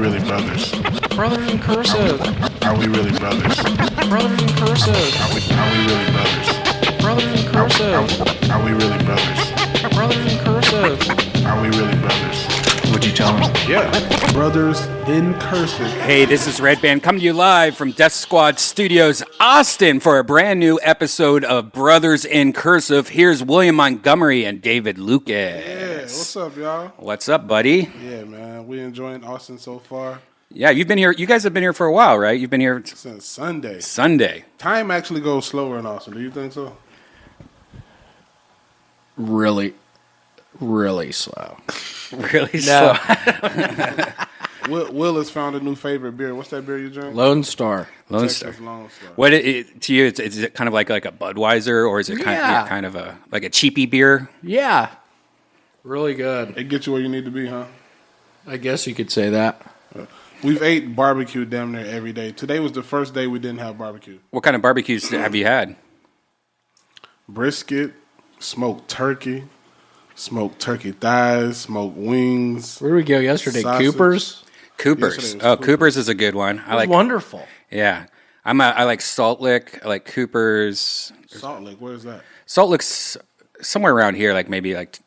really brothers? Brothers in Cursive. Are we really brothers? Brothers in Cursive. Are we really brothers? Brothers in Cursive. Are we really brothers? Brothers in Cursive. Are we really brothers? What'd you tell him? Yeah. Brothers in Cursive. Hey, this is Redban coming to you live from Death Squad Studios, Austin, for a brand new episode of Brothers in Cursive. Here's William Montgomery and David Lucas. Yeah, what's up, y'all? What's up, buddy? Yeah, man, we enjoying Austin so far. Yeah, you've been here. You guys have been here for a while, right? You've been here Since Sunday. Sunday. Time actually goes slower in Austin. Do you think so? Really slow. Really slow. Will has found a new favorite beer. What's that beer you drink? Lone Star. Lone Texas Star. Lone Star. What to you? Is it kind of like a Budweiser, or is it kind of a like a cheapy beer? Yeah. Really good. It gets you where you need to be, huh? I guess you could say that. We've ate barbecue damn near every day. Today was the first day we didn't have barbecue. What kind of barbecues have you had? Brisket, smoked turkey thighs, smoked wings. Where did we go yesterday? Sausage. Cooper's? Coopers. Yesterday Oh, was Coopers. Coopers is a good one. It was wonderful. Yeah. I like Salt Lick. I like Coopers. Salt Lake, where's that? Salt Lick's somewhere around here, like maybe like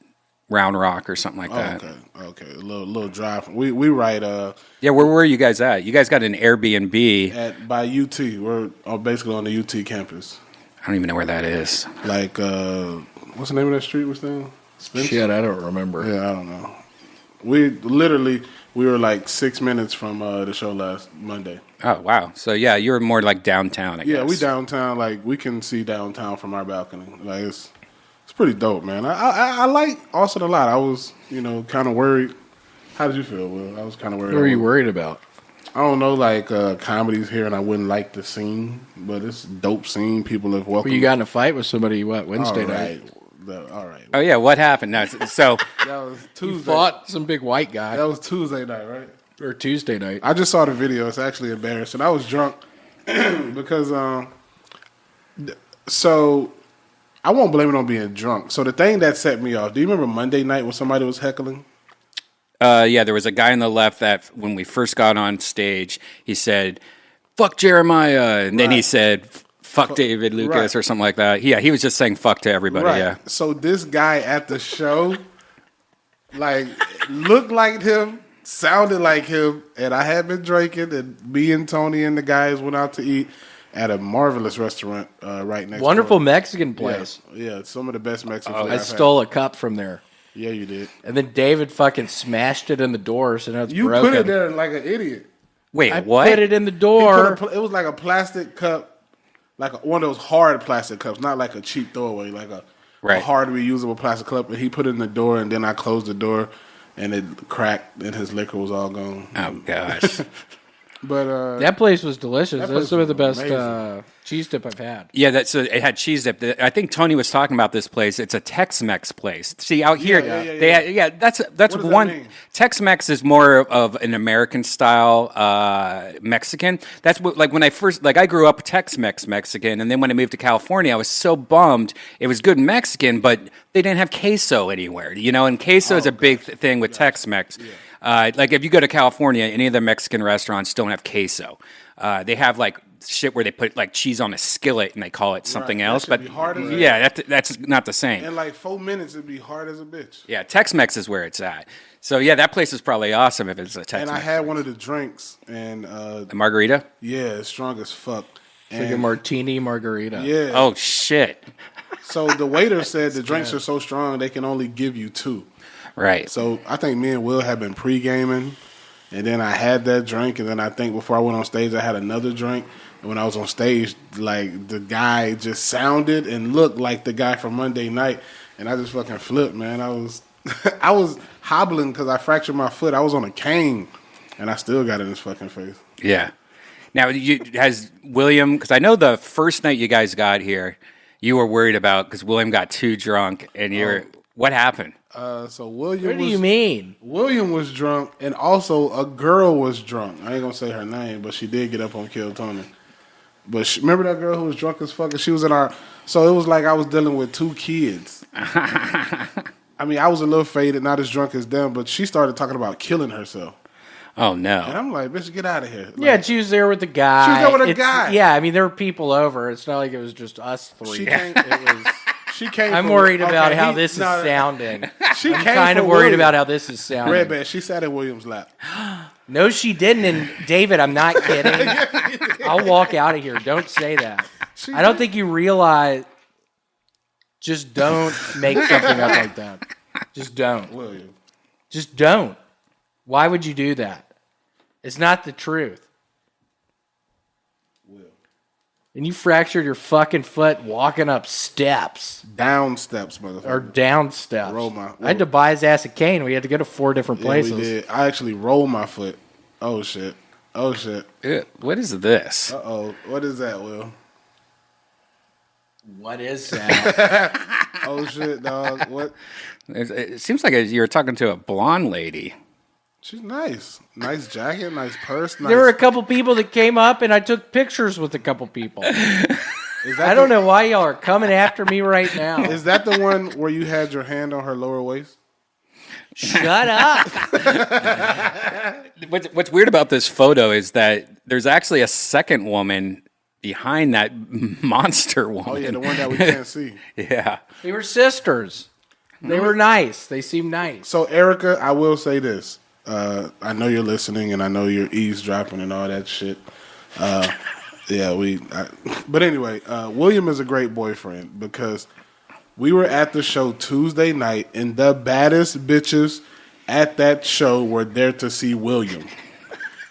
Round Rock or something like that. Okay. A little drive. We write Yeah, where were you guys at? You guys got an Airbnb. by UT. We're basically on the UT campus. I don't even know where that is. Like what's the name of that street we're staying? Spencer? Shit, I don't remember. Yeah, I don't know. We were like 6 minutes from the show last Monday. Oh, wow. So, yeah, you're more like downtown, I guess. Yeah, we downtown. Like we can see downtown from our balcony. Like it's pretty dope, man. I like Austin a lot. I was kind of worried. How did you feel, Will? I was kind of worried. What were you worried about? I don't know, like comedy's here, and I wouldn't like the scene, but it's a dope scene. People have welcomed. Well, you got in a fight with somebody, Wednesday night? All right. Oh, yeah, what happened? No, so, That was Tuesday. You fought some big white guy. That was Tuesday night, right? Or Tuesday night. I just saw the video. It's actually embarrassing. I was drunk because, so I won't blame it on being drunk. So the thing that set me off, do you remember Monday night when somebody was heckling? yeah, there was a guy on the left that when we first got on stage, he said, fuck Jeremiah. And then he said, fuck David Lucas or something like that. Yeah, he was just saying fuck to everybody, Right. yeah. So this guy at the show, like, looked like him, sounded like him, and I had been drinking, and me and Tony and the guys went out to eat at a marvelous restaurant right next Wonderful door. Mexican place. Yeah, some of the best Mexican food I I've stole a cup from there. had. Yeah, you did. And then David fucking smashed it in the door, so now it's You broken. put it there like an idiot. Wait, I what? put it in the He door. it was like a plastic cup, like one of those hard plastic cups, not like a cheap throwaway, like a hard reusable plastic cup. And he put it in the door, and then I closed the door, and it cracked, and his liquor was all gone. Oh, gosh. But That place was delicious. That That was place some of the was best amazing. cheese dip I've had. Yeah, it had cheese dip. I think Tony was talking about this place. It's a Tex-Mex place. See, out here, that's What does that one. mean? Tex-Mex is more of an American style Mexican. That's what, like when I grew up Tex-Mex Mexican, and then when I moved to California, I was so bummed. It was good Mexican, but they didn't have queso anywhere. And queso is a big thing with Tex-Mex. Like if you go to California, any of the Mexican restaurants don't have queso. They have like shit where they put like cheese on a skillet and they call it something That else. should But be hard as that's not the same. in like 4 minutes, it'd be hard as a bitch. Yeah, Tex-Mex is where it's at. So yeah, that place is probably awesome if it's a Tex-Mex. And I had one of the drinks, and the margarita. yeah, it's strong as fuck. It's like a And martini margarita. yeah, Oh shit! so the waiter said the drinks are so strong they can only give you 2. Right. So I think me and Will had been pre-gaming, and then I had that drink, and then I think before I went on stage, I had another drink. And when I was on stage, like the guy just sounded and looked like the guy from Monday night, and I just fucking flipped, man. I was I was hobbling because I fractured my foot. I was on a cane, and I still got it in his fucking face. Yeah. Now, has William? Because I know the first night you guys got here, you were worried about because William got too drunk, and what happened? So William. What do you mean? William was drunk, and also a girl was drunk. I ain't gonna say her name, but she did get up on Kill Tony. But remember that girl who was drunk as fuck? And she was in our. So it was like I was dealing with 2 kids. I mean, I was a little faded, not as drunk as them, but she started talking about killing herself. Oh And no. I'm like, bitch, get out of here. Like, Yeah, she was there with the guy. She was there with a It's- guy. Yeah, I mean, there were people over. It's not like it was just us three. She came. It was. She came. I'm for- worried about okay, how he- this is no, sounding. She I'm came kind of for worried William. about how this is sounding. Redban. She sat in William's lap. No, she didn't. And David, I'm not kidding. I'll walk out of here. Don't say that. I don't think you realize. Just don't make something up like that. Just don't. William. Just don't. Why would you do that? It's not the truth. Will. And you fractured your fucking foot walking up steps Down steps, motherfucker. or down steps. I had to buy his ass a cane. We had to go to 4 different places. Yeah, we did. I actually rolled my foot. Oh shit. Oh shit. Ew, what is this? Oh, what is that, Will? What is that? Oh shit, dog. What? It seems like you're talking to a blonde lady. She's nice. Nice jacket, nice purse. Nice. There were a couple people that came up, and I took pictures with a couple people. Is that I don't know why y'all are coming after me right now. Is that the one where you had your hand on her lower waist? Shut up. What's weird about this photo is that there's actually a second woman behind that monster woman. Oh yeah, the one that we can't see. Yeah. They were sisters. They were nice. They seemed nice. So Erica, I will say this. I know you're listening, and I know you're eavesdropping and all that shit. But anyway, William is a great boyfriend because we were at the show Tuesday night, and the baddest bitches at that show were there to see William.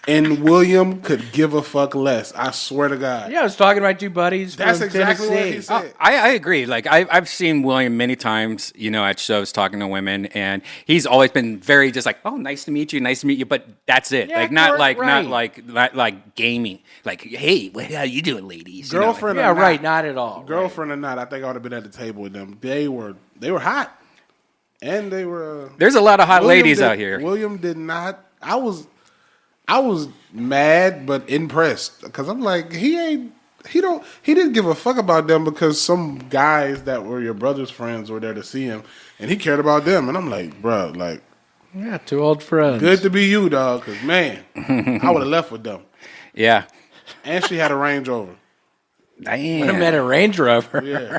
And William could give a fuck less. I swear to God. Yeah, I was talking to my two buddies That's from exactly what Tennessee. he said. I agree. Like I've seen William many times, at shows talking to women, and he's always been very just like, "Oh, nice to meet you," but that's it. Yeah, like not right. not like gaming. Like, hey, how you doing, ladies? Girlfriend Yeah, or not, right. Not at all. girlfriend or not, I think I would have been at the table with them. They were hot, and they were. There's a lot of hot William ladies did- out here. William did not. I was mad but impressed because I'm like, he didn't give a fuck about them because some guys that were your brother's friends were there to see him, and he cared about them. And I'm like, bro, like, Yeah, two old friends. good to be you, dog. Because man, I would have left with them. Yeah. And she had a Range Rover. I met Damn. a Range Rover. Yeah,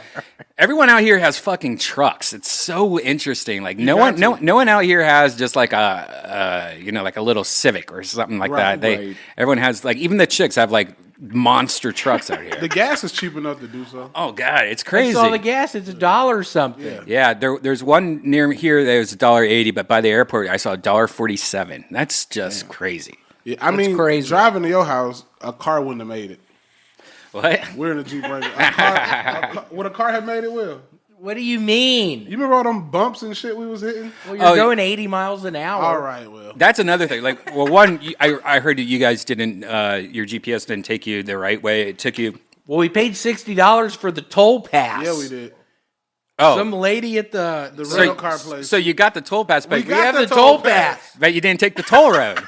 Everyone out here has fucking trucks. It's so interesting. Like no got one, to. no one out here has just like like a little Civic or something like Right, that. right. Everyone has like even the chicks have like monster trucks out here. the gas is cheap enough to do so. Oh god, it's I crazy. saw the gas. It's $1 something. Yeah, there's one near here that was $1.80, but by the airport I saw $1.47. That's just crazy. Yeah, I mean, crazy. driving to your house, a car wouldn't have made it. What? We're in a Jeep Wrangler. Would a car have made it? Will What do you mean? you remember all them bumps and shit we was hitting? Well, you're Oh, going 80 miles an hour. All right, Will. That's another thing. Like, well, one, I heard that you guys didn't, your GPS didn't take you the right way. It took you. Well, we paid $60 for the toll pass. Yeah, we did. Oh, Some lady at the rental car place. So you got the toll pass, but We got have the the toll toll pass. pass. but you didn't take the toll road.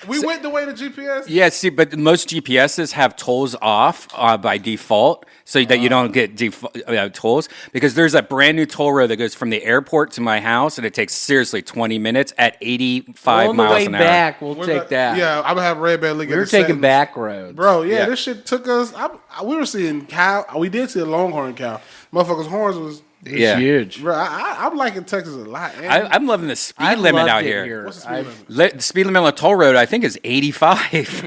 We went the way to GPS. Yeah, see, but most GPSs have tolls off by default, so that you don't get tolls. Because there's a brand new toll road that goes from the airport to my house, and it takes seriously 20 minutes at 85 on the miles way an hour. back, we'll We're take not- that. Yeah, I'm gonna have Redban look at We were the taking sentence. back roads. Bro, yeah, Yeah. this shit took us. We were seeing cow. We did see a longhorn cow. Motherfuckers' horns was. It's Yeah. huge. Bro, I'm liking Texas a lot. And I'm loving the speed I limit loved out it here. what's the speed limit? The speed limit on the toll road, I think, is 85.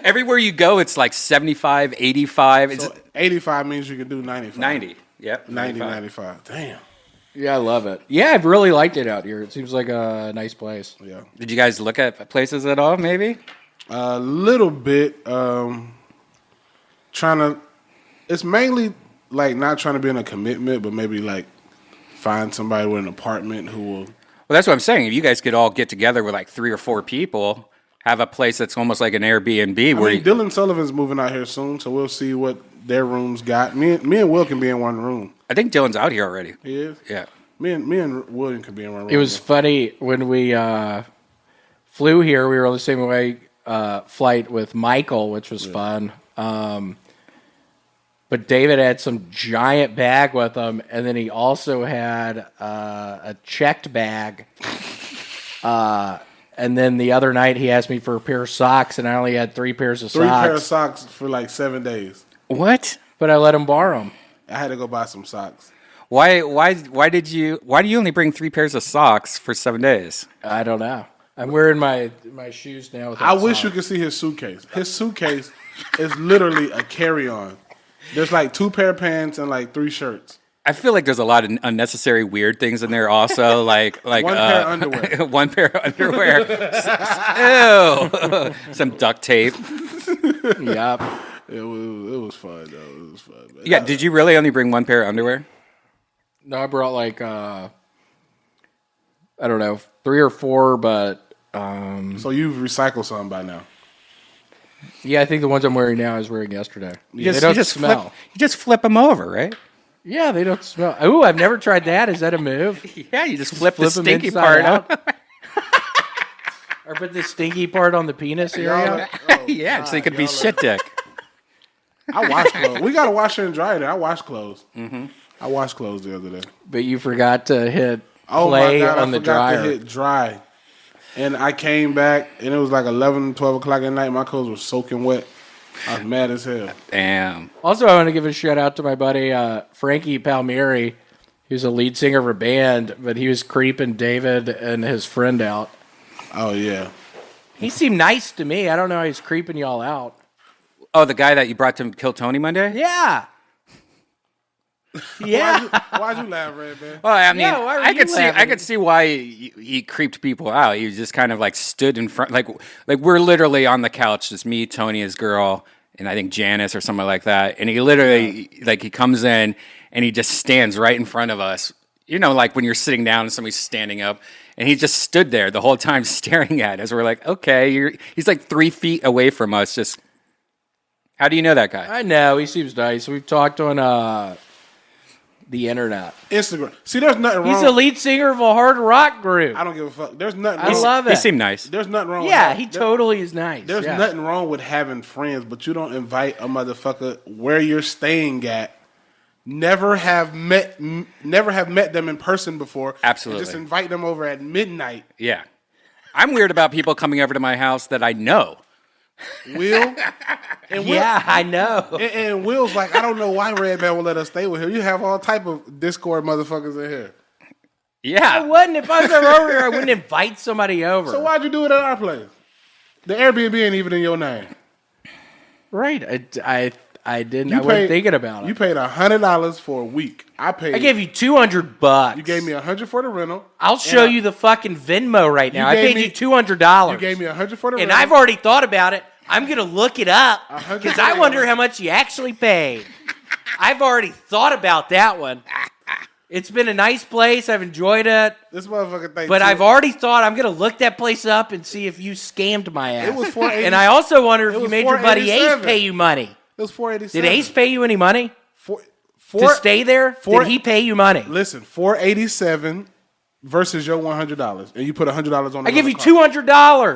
Everywhere you go, it's like 75, 85. It's So 85 means you can do 95. 90. Yep. 90, 95. 95. Damn. Yeah, I love it. Yeah, I've really liked it out here. It seems like a nice place. Yeah. Did you guys look at places at all, maybe? A little bit. Trying to. It's mainly like not trying to be in a commitment, but maybe like find somebody with an apartment who will. Well, that's what I'm saying. If you guys could all get together with like 3 or 4 people, have a place that's almost like an Airbnb I where mean, Dylan Sullivan's moving out here soon, so we'll see what their rooms got. Me and Will can be in one room. I think Dylan's out here already. He is. Yeah. Me and William could be in one room. It was funny when we flew here. We were on the same flight with Michael, which was fun. But David had some giant bag with him, and then he also had a checked bag. And then the other night he asked me for a pair of socks, and I only had 3 pairs of 3 socks. pair of socks for like 7 days. What? But I let him borrow them. I had to go buy some socks. Why do you only bring 3 pairs of socks for 7 days? I don't know. I'm wearing my shoes now. Without I wish socks. you could see his suitcase. His suitcase is literally a carry-on. There's like 2 pair of pants and like 3 shirts. I feel like there's a lot of unnecessary weird things in there also, like 1 pair of underwear. 1 pair of underwear. Ew. Some duct tape. Yep. It was fun though. It was fun. But Yeah, did you really only bring 1 pair of underwear? No, I brought like I don't know, 3 or 4, but So you've recycled some by now. yeah, I think the ones I'm wearing now I was wearing yesterday. You They don't just smell. you just flip them over, right? Yeah, they don't smell. Ooh, I've never tried that. Is that a move? Yeah, you just flip the Flip 'em stinky inside part out? out. Or put the stinky part on the penis area? Yeah, so you could be shit dick. I wash clothes. We got a washer and dryer there. I wash clothes. Mm-hmm. I washed clothes the other day. But you forgot to hit Oh play my God, on I the forgot dryer. to hit dry. And I came back, and it was like 11, 12 o'clock at night. My clothes were soaking wet. I was mad as hell. Damn. Also, I want to give a shout out to my buddy Frankie Palmieri. He was a lead singer of a band, but he was creeping David and his friend out. Oh, yeah. He seemed nice to me. I don't know how he's creeping y'all out. Oh, the guy that you brought to kill Tony Monday? Yeah. Yeah. Why'd you laugh, Redban? Well, I mean, Yeah, why were I you could see, I laughing? could see why he creeped people out. He just kind of like stood in front, like we're literally on the couch, just me, Tony, his girl, and I think Janice or something like that. And he literally, like, he comes in and he just stands right in front of us. You know, like when you're sitting down and somebody's standing up, and he just stood there the whole time staring at us. We're like, okay, he's like 3 feet away from us. Just, how do you know that guy? I know. He seems nice. We've talked on the internet. Instagram. See, there's nothing wrong. He's the lead singer of a hard rock group. I don't give a fuck. There's nothing I wrong. love He it. seemed nice. There's nothing wrong Yeah, with he that. totally is nice. There's yeah. nothing wrong with having friends, but you don't invite a motherfucker where you're staying at. Never have met them in person before. Absolutely. And just invite them over at midnight. Yeah. I'm weird about people coming over to my house that I know. Will and Will, Yeah, I know. and Will's like, I don't know why Redban will let us stay with him. You have all type of Discord motherfuckers in here. I Yeah. wouldn't. If I was ever over here, I wouldn't invite somebody over. So why'd you do it at our place? The Airbnb ain't even in your name. Right. I didn't. You I wasn't thinking about it. You paid $100 for a week. I gave you $200. You gave me $100 for the rental. I'll show you the fucking Venmo right now. I gave paid me- you $200. You gave me $100 for the and rental. I've already thought about it. I'm gonna look it up $100 because I wonder how much you actually paid. I've already thought about that one. It's been a nice place. I've enjoyed it. This motherfucker thinks. But I've already thought I'm gonna look that place up and see if you scammed my ass. It was $480. And I also wonder if It you was made your buddy Ace $487. pay you money. It was $487. Did Ace pay you any money Four, to stay there? four- Did he pay you money? Listen, $487 versus your $100, and you put $100 on. The I give you rental car.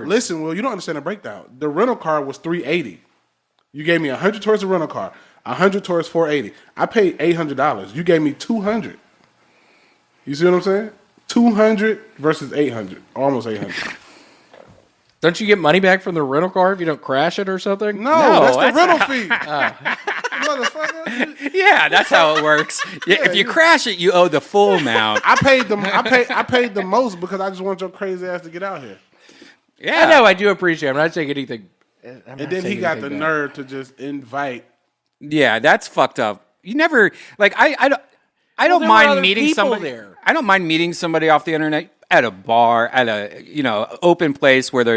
$200. Listen, Will, you don't understand the breakdown. The rental car was $380. You gave me $100 towards the rental car, $100 towards $480. I paid $800. You gave me $200. You see what I'm saying? $200 versus $800, almost $800. Don't you get money back from the rental car if you don't crash it or something? No, that's the rental fee. Motherfucker. Yeah, that's how it works. Yeah, if you crash it, you owe the full amount. I paid them. I paid the most because I just want your crazy ass to get out here. Yeah. I know. I do appreciate it. I'm not saying anything. And then he got the nerve to just invite. Yeah, that's fucked up. You never like I don't there were mind other meeting people somebody there. I don't mind meeting somebody off the internet at a bar, at a open place where they're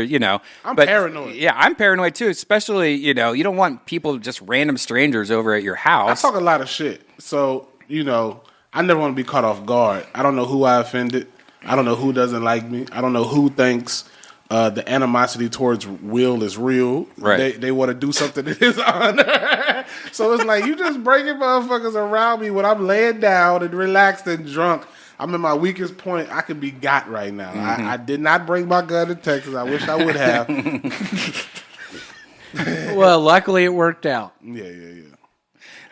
I'm but, paranoid. Yeah, I'm paranoid too, especially you don't want people just random strangers over at your I house. talk a lot of shit, so I never want to be caught off guard. I don't know who I offended. I don't know who doesn't like me. I don't know who thinks the animosity towards Will is real. Right. They want to do something in his honor. So it's like you just breaking motherfuckers around me when I'm laying down and relaxed and drunk. I'm in my weakest point. I could be got right now. Mm-hmm. I did not bring my gun to Texas. I wish I would have. Well, luckily it worked out. Yeah.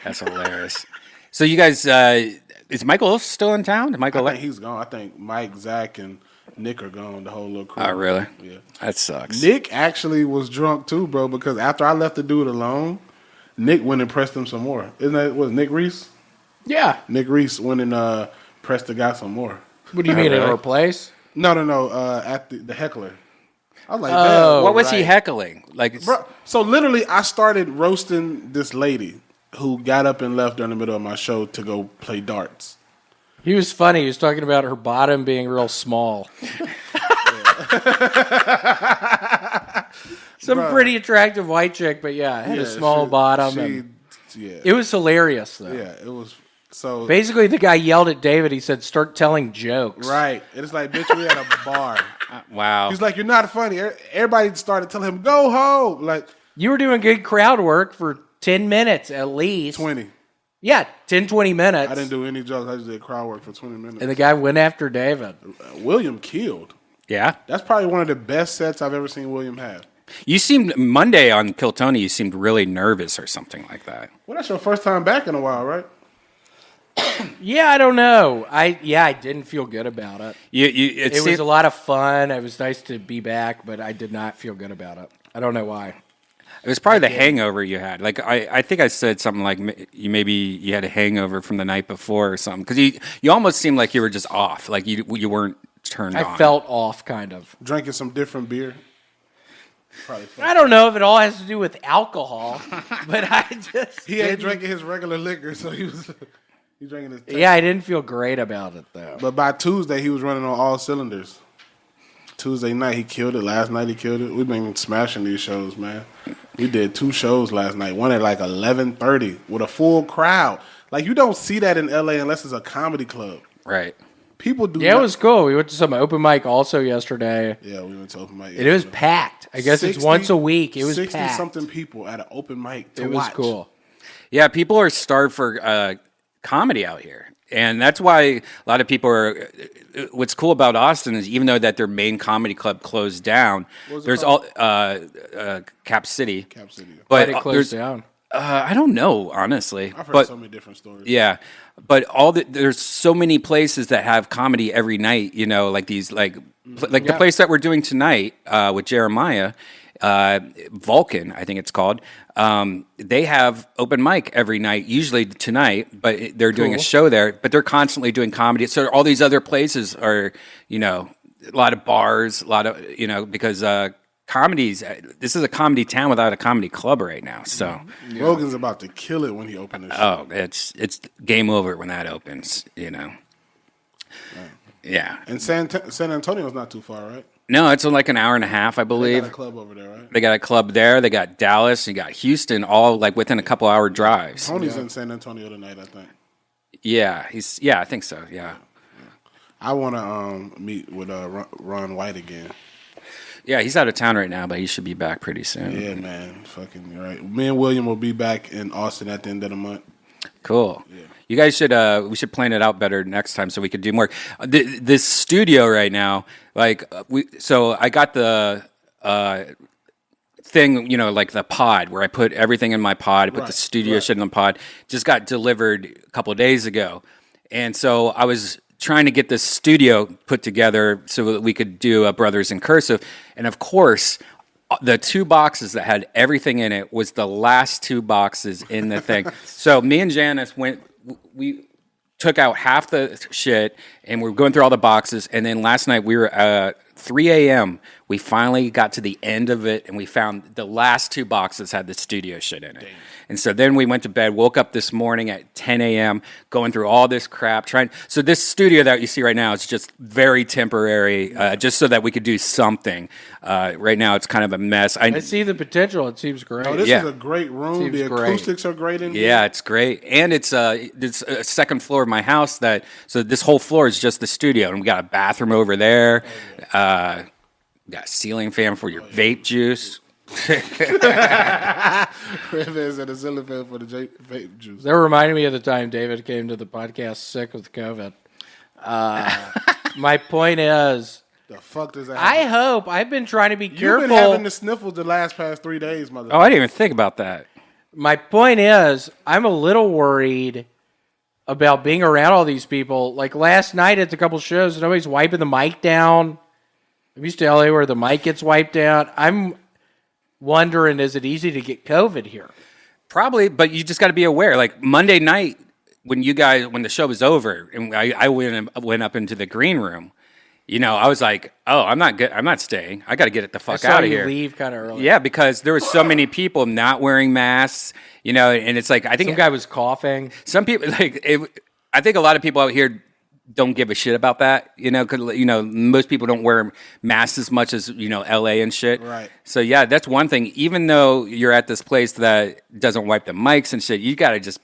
That's hilarious. So you guys, is Michael still in town? I think he's gone. I think Mike, Zach, and Nick are gone. The whole little crew. Oh, really? Yeah. That sucks. Nick actually was drunk too, bro. Because after I left the dude alone, Nick went and pressed him some more. Isn't that was Nick Reese? Yeah. Nick Reese went and pressed the guy some more. What do you mean, at her place? No. At the heckler. I was like, Oh, damn. What was he right. heckling? Like, Bro, so literally, I started roasting this lady who got up and left during the middle of my show to go play darts. He was funny. He was talking about her bottom being real small. Some pretty attractive white chick, but yeah, had a small bottom. It was hilarious, though. Yeah, it was. So basically, the guy yelled at David. He said, "Start telling jokes." Right. And it's like, bitch, we at a bar. wow. He's like, you're not funny. Everybody started telling him, go home. Like, You were doing good crowd work for 10 minutes at least. 20. Yeah, 10, 20 minutes. I didn't do any jokes. I just did crowd work for 20 minutes. And the guy went after David. William killed. Yeah. That's probably one of the best sets I've ever seen William have. You seemed, Monday on Kill Tony, you seemed really nervous or something like that. Well, that's your first time back in a while, right? Yeah, I don't know. I didn't feel good about it. It was a lot of fun. It was nice to be back, but I did not feel good about it. I don't know why. It was probably the hangover you had. Like I think I said something like you had a hangover from the night before or something because you almost seemed like you were just off, like you weren't turned on. I felt off, kind of. Drinking some different beer. Probably fun. I don't know if it all has to do with alcohol, but I just He ain't drinking his regular liquor, so he was drinking his. Yeah, I didn't feel great about it though. But by Tuesday, he was running on all cylinders. Tuesday night, he killed it. Last night, he killed it. We've been smashing these shows, man. We did 2 shows last night. One at like 11:30 with a full crowd. Like, you don't see that in LA unless it's a comedy club. Right. People do. Yeah, it was cool. We went to some open mic also yesterday. Yeah, we went to open mic. It was packed. I guess it's once a week. It was 60 packed. something people at an open mic to It was watch. cool. Yeah, people are starved for comedy out here. And that's why a lot of people are. What's cool about Austin is even though that their main comedy club closed down, there's all Cap City. Cap City. But But it closed down. I don't know honestly. I've heard but so many different stories. yeah, but there's so many places that have comedy every night. You know, like these the place that we're doing tonight with Jeremiah. Vulcan, I think it's called. They have open mic every night, usually tonight, but they're doing a show there, but they're constantly doing comedy. So all these other places are, a lot of bars, a lot of, because this is a comedy town without a comedy club right now. So Rogan's about to kill it when he opens this oh, it's game over when that opens, Yeah. And San Antonio's not too far, right? No, it's like an hour and a half, I They believe. got a club over there, right? They got a club there. They got Dallas. You got Houston, all like within a couple hour drives. Tony's in San Antonio tonight, I think. Yeah, I think so. Yeah, I want to meet with Ron White again. yeah. He's out of town right now, but he should be back pretty soon. Yeah, man, fucking right. Me and William will be back in Austin at the end of the month. Cool. Yeah. You guys should we should plan it out better next time so we could do more. This studio right now, so I got the thing, like the pod where I put everything in my pod. I put the studio shit in the pod. Just got delivered a couple of days ago, and so I was trying to get this studio put together so that we could do a Brothers in Cursive, and of course. The 2 boxes that had everything in it was the last 2 boxes in the thing. So me and Janice we took out half the shit and we were going through all the boxes. And then last night we were at 3 a.m. We finally got to the end of it and we found the last 2 boxes had the studio shit in it. Damn. And so then we went to bed, woke up this morning at 10 a.m., going through all this crap. So this studio that you see right now is just very temporary, just so that we could do something. Right now it's kind of a mess. I see the potential. It seems great. Oh, this is a great room. Seems the great. acoustics are great in here. Yeah, it's great. And it's a second floor of my house so this whole floor is just the studio. And we got a bathroom over there. We got a ceiling fan for your vape juice. Redban said a ceiling fan for the vape juice. That reminded me of the time David came to the podcast sick with COVID. My point is, The fuck does that I happen? hope I've been trying to be You've careful. been having the sniffles the past 3 days, motherfucker. Oh, I didn't even think about that. My point is, I'm a little worried about being around all these people. Like last night at a couple shows, nobody's wiping the mic down. I'm used to LA where the mic gets wiped down. I'm wondering, is it easy to get COVID here? Probably, but you just got to be aware. Like Monday night, when the show was over, and I went up into the green room. I was like, "Oh, I'm not good. I'm not staying. I got to get the fuck out of here." Leave kind of early. Yeah, because there were so many people not wearing masks. And it's like I think some guy was coughing. Some people I think a lot of people out here don't give a shit about that. Because most people don't wear masks as much as LA and shit. Right. So yeah, that's one thing. Even though you're at this place that doesn't wipe the mics and shit, you got to just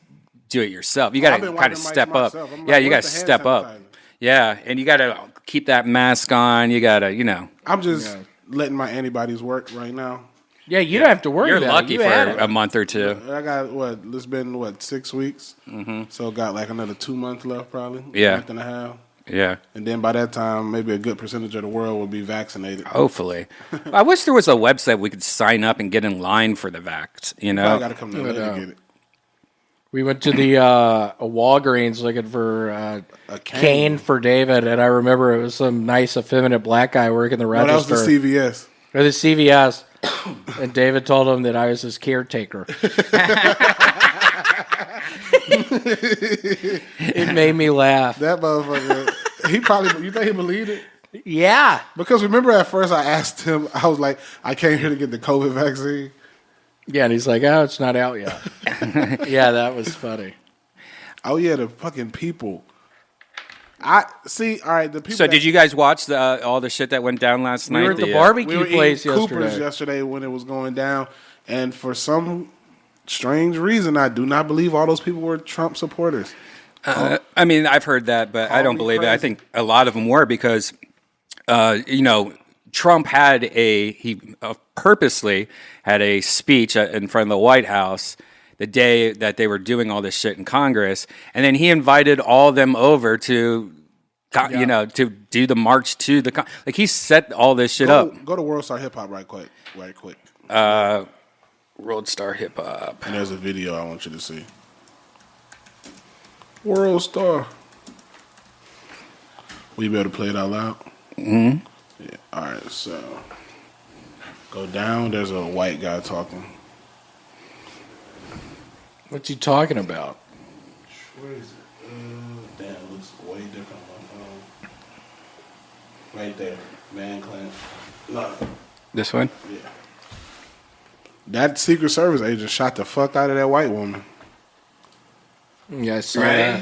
do it yourself. You got to kind of step up. Yeah, you got to step up. Yeah, and you got to keep that mask on. You got to, I'm just letting my antibodies work right now. Yeah, you don't have to worry You're about lucky it. for a month or two. I got, it's been, 6 weeks? Mm-hmm. So got like another 2 months left probably. Yeah. A month and a half. Yeah. And then by that time, maybe a good percentage of the world will be vaccinated. Hopefully. I wish there was a website we could sign up and get in line for the vax, I got to come to LA to get it. We went to the Walgreens looking for a cane for David, and I remember it was some nice, effeminate black guy working the register. No, that was the CVS. Or the CVS. And David told him that I was his caretaker. It made me laugh. That motherfucker, you think he believed it? Yeah. Because remember at first I asked him, I was like, I came here to get the COVID vaccine. Yeah, and he's like, oh, it's not out yet. Yeah, that was funny. Oh, yeah, the fucking people. I see. All right, the people. So, did you guys watch all the shit that went down last night? We were at the barbecue place Cooper's yesterday when it was going down, and for some strange reason, I do not believe all those people were Trump supporters. I mean, I've heard that, but I don't believe it. I think a lot of them were because, Trump had he purposely had a speech in front of the White House the day that they were doing all this shit in Congress, and then he invited all of them over to, to do the march to the like he set all this shit up. Go to World Star Hip Hop right quick. World Star Hip Hop. And there's a video I want you to see. World Star. Will you be able to play it out loud? Mm-hmm. Yeah. All right. So go down. There's a white guy talking. What's he talking about? Where is it? Damn, it looks way different on my phone. Right there. Man clan. No. This one? Yeah. That Secret Service agent shot the fuck out of that white woman. Yeah, I saw that.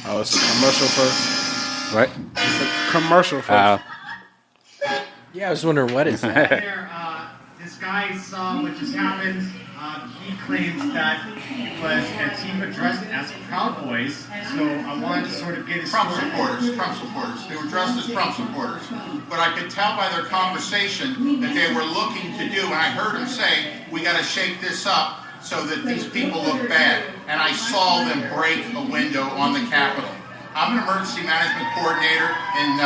Oh, it's a commercial first? What? It's a commercial first. Yeah, I was wondering, what is that? This guy saw what just happened. He claims that it was Antifa dressed as Proud Boys. So I wanted to sort of get his Trump supporters. They were dressed as Trump supporters. But I could tell by their conversation that they were looking to do, and I heard him say, we got to shake this up so that these people look bad. And I saw them break a window on the Capitol. I'm an emergency management coordinator in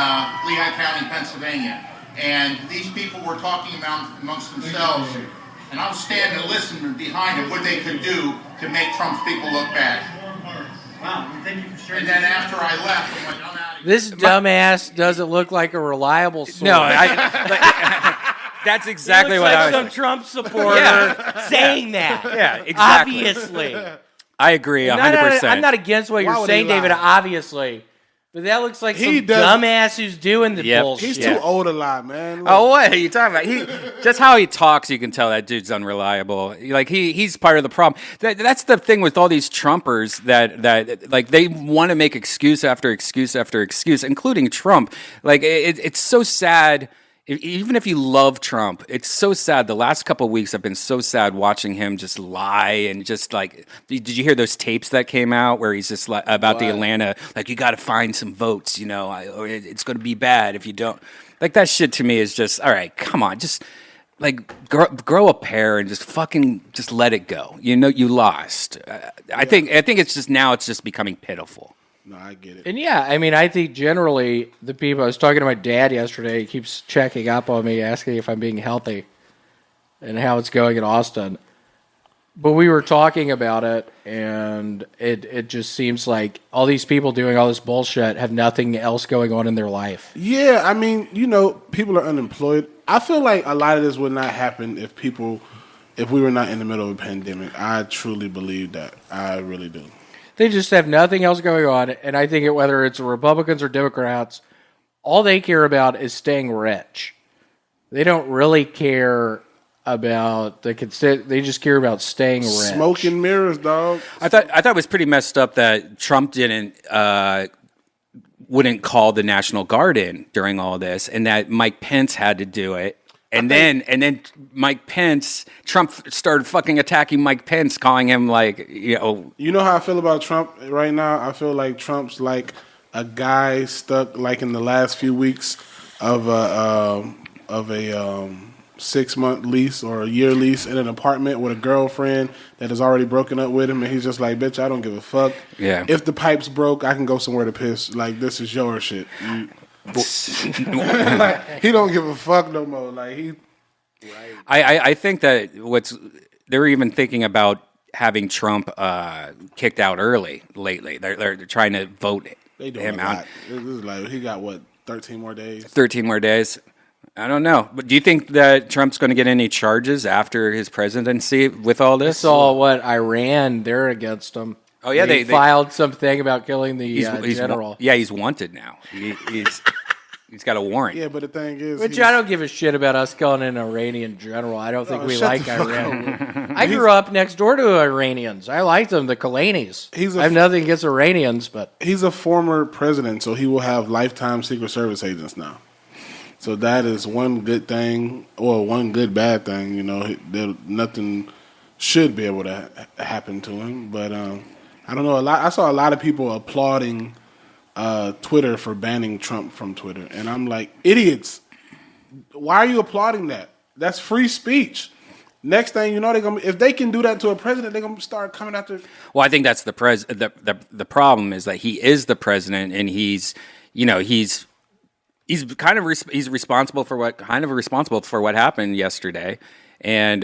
Lehigh County, Pennsylvania. And these people were talking about amongst themselves. And I was standing and listening behind them what they could do to make Trump's people look bad. Wow, thank you for sharing. And then after I left, I'm like, I'm out of here. This dumbass doesn't look like a reliable source. No, that's exactly what I was. Some Trump supporter saying that. Yeah, exactly. Obviously. I agree 100%. I'm not against what you're saying, David, obviously. But that looks like some dumbass who's doing the bullshit. He's too old to lie, man. Look. Oh, what are you talking about? Just how he talks, you can tell that dude's unreliable. Like he's part of the problem. That's the thing with all these Trumpers that like they want to make excuse after excuse after excuse, including Trump. Like it's so sad. Even if you love Trump, it's so sad. The last couple of weeks have been so sad watching him just lie and just like. Did you hear those tapes that came out where he's just like about the Atlanta? Like you got to find some votes, or it's going to be bad if you don't. Like that shit to me is just all right. Come on, just like grow a pair and just let it go. You lost. I think it's just now it's just becoming pitiful. No, I get it. And yeah, I mean, I think generally the people, I was talking to my dad yesterday, he keeps checking up on me, asking if I'm being healthy and how it's going in Austin. But we were talking about it, and it just seems like all these people doing all this bullshit have nothing else going on in their life. Yeah, I mean, people are unemployed. I feel like a lot of this would not happen if we were not in the middle of a pandemic. I truly believe that. I really do. They just have nothing else going on, and I think whether it's Republicans or Democrats, all they care about is staying rich. They don't really care about they just care about staying rich. Smoke and mirrors, dog. I thought it was pretty messed up that Trump wouldn't call the National Guard in during all this, and that Mike Pence had to do it. And then Mike Pence, Trump started fucking attacking Mike Pence, calling him You know how I feel about Trump right now? I feel like Trump's like a guy stuck like in the last few weeks of a 6-month lease or a year lease in an apartment with a girlfriend that has already broken up with him, and he's just like, bitch, I don't give a fuck. Yeah. If the pipe's broke, I can go somewhere to piss. Like, this is your shit. Like, he don't give a fuck no more. Like, he. Right. I think that they're even thinking about having Trump kicked out early lately. They're trying to vote him out. This is like he got 13 more days. 13 more days. I don't know. But do you think that Trump's going to get any charges after his presidency with all this? I saw Iran, they're against him. Oh, yeah. They filed something about killing the general. He's wanted now. He's got a warrant. Yeah, but the thing is... Which I don't give a shit about us killing an Iranian general. I don't think we like Iran. I grew up next door to Iranians. I liked them, the Khomeinis. I have nothing against Iranians, but... He's a former president, so he will have lifetime Secret Service agents now. So that is one good thing, or one good bad thing. Nothing should be able to happen to him. But I don't know. I saw a lot of people applauding Twitter for banning Trump from Twitter, and I'm like, idiots! Why are you applauding that? That's free speech. Next thing you know, if they can do that to a president, they're gonna start coming after. Well, I think that's the problem is that he is the president, and he's responsible for what happened yesterday, and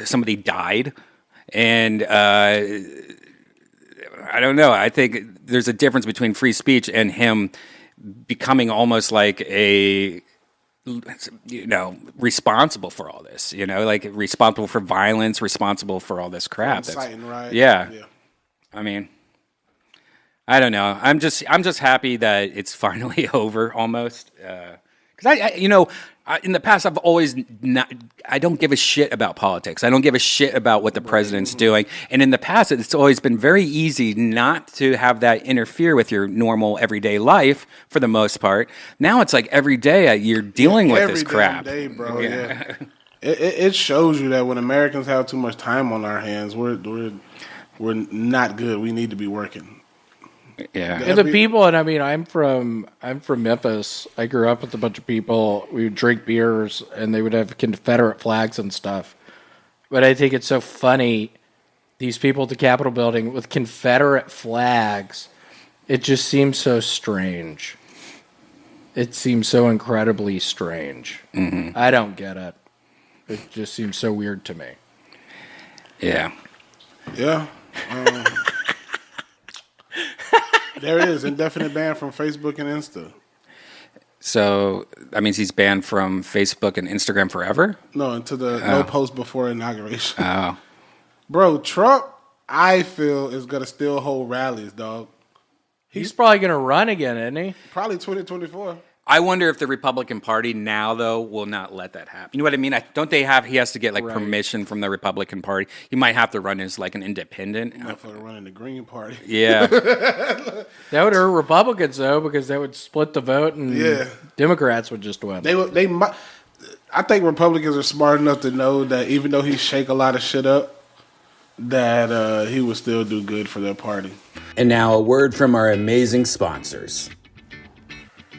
somebody died, and I don't know. I think there's a difference between free speech and him becoming almost like responsible for all this. Like responsible for violence, responsible for all this crap. Inciting, right? Yeah. I mean, I don't know. I'm just happy that it's finally over almost. Because in the past I've always I don't give a shit about politics. I don't give a shit about what the president's doing. And in the past it's always been very easy not to have that interfere with your normal everyday life for the most part. Now it's like every day you're dealing with this crap. Every day, bro. Yeah. It shows you that when Americans have too much time on our hands, we're not good. We need to be working. Yeah, and the people, and I mean, I'm from Memphis. I grew up with a bunch of people. We would drink beers, and they would have Confederate flags and stuff. But I think it's so funny, these people at the Capitol building with Confederate flags. It just seems so strange. It seems so incredibly strange. Mm-hmm. I don't get it. It just seems so weird to me. Yeah. Yeah. There it is, indefinite ban from Facebook and Insta. So that means he's banned from Facebook and Instagram forever? No, until no post before inauguration. Oh. Bro, Trump, I feel, is going to still hold rallies, dog. He's probably going to run again, isn't he? Probably 2024. I wonder if the Republican Party now, though, will not let that happen. You know what I mean? He has to get permission from the Republican Party. He might have to run as like an independent. Motherfucker running the Green Party. Yeah. That would hurt Republicans, though, because that would split the vote, and Democrats would just win. They might. I think Republicans are smart enough to know that even though he shake a lot of shit up, that he would still do good for their party. And now a word from our amazing sponsors.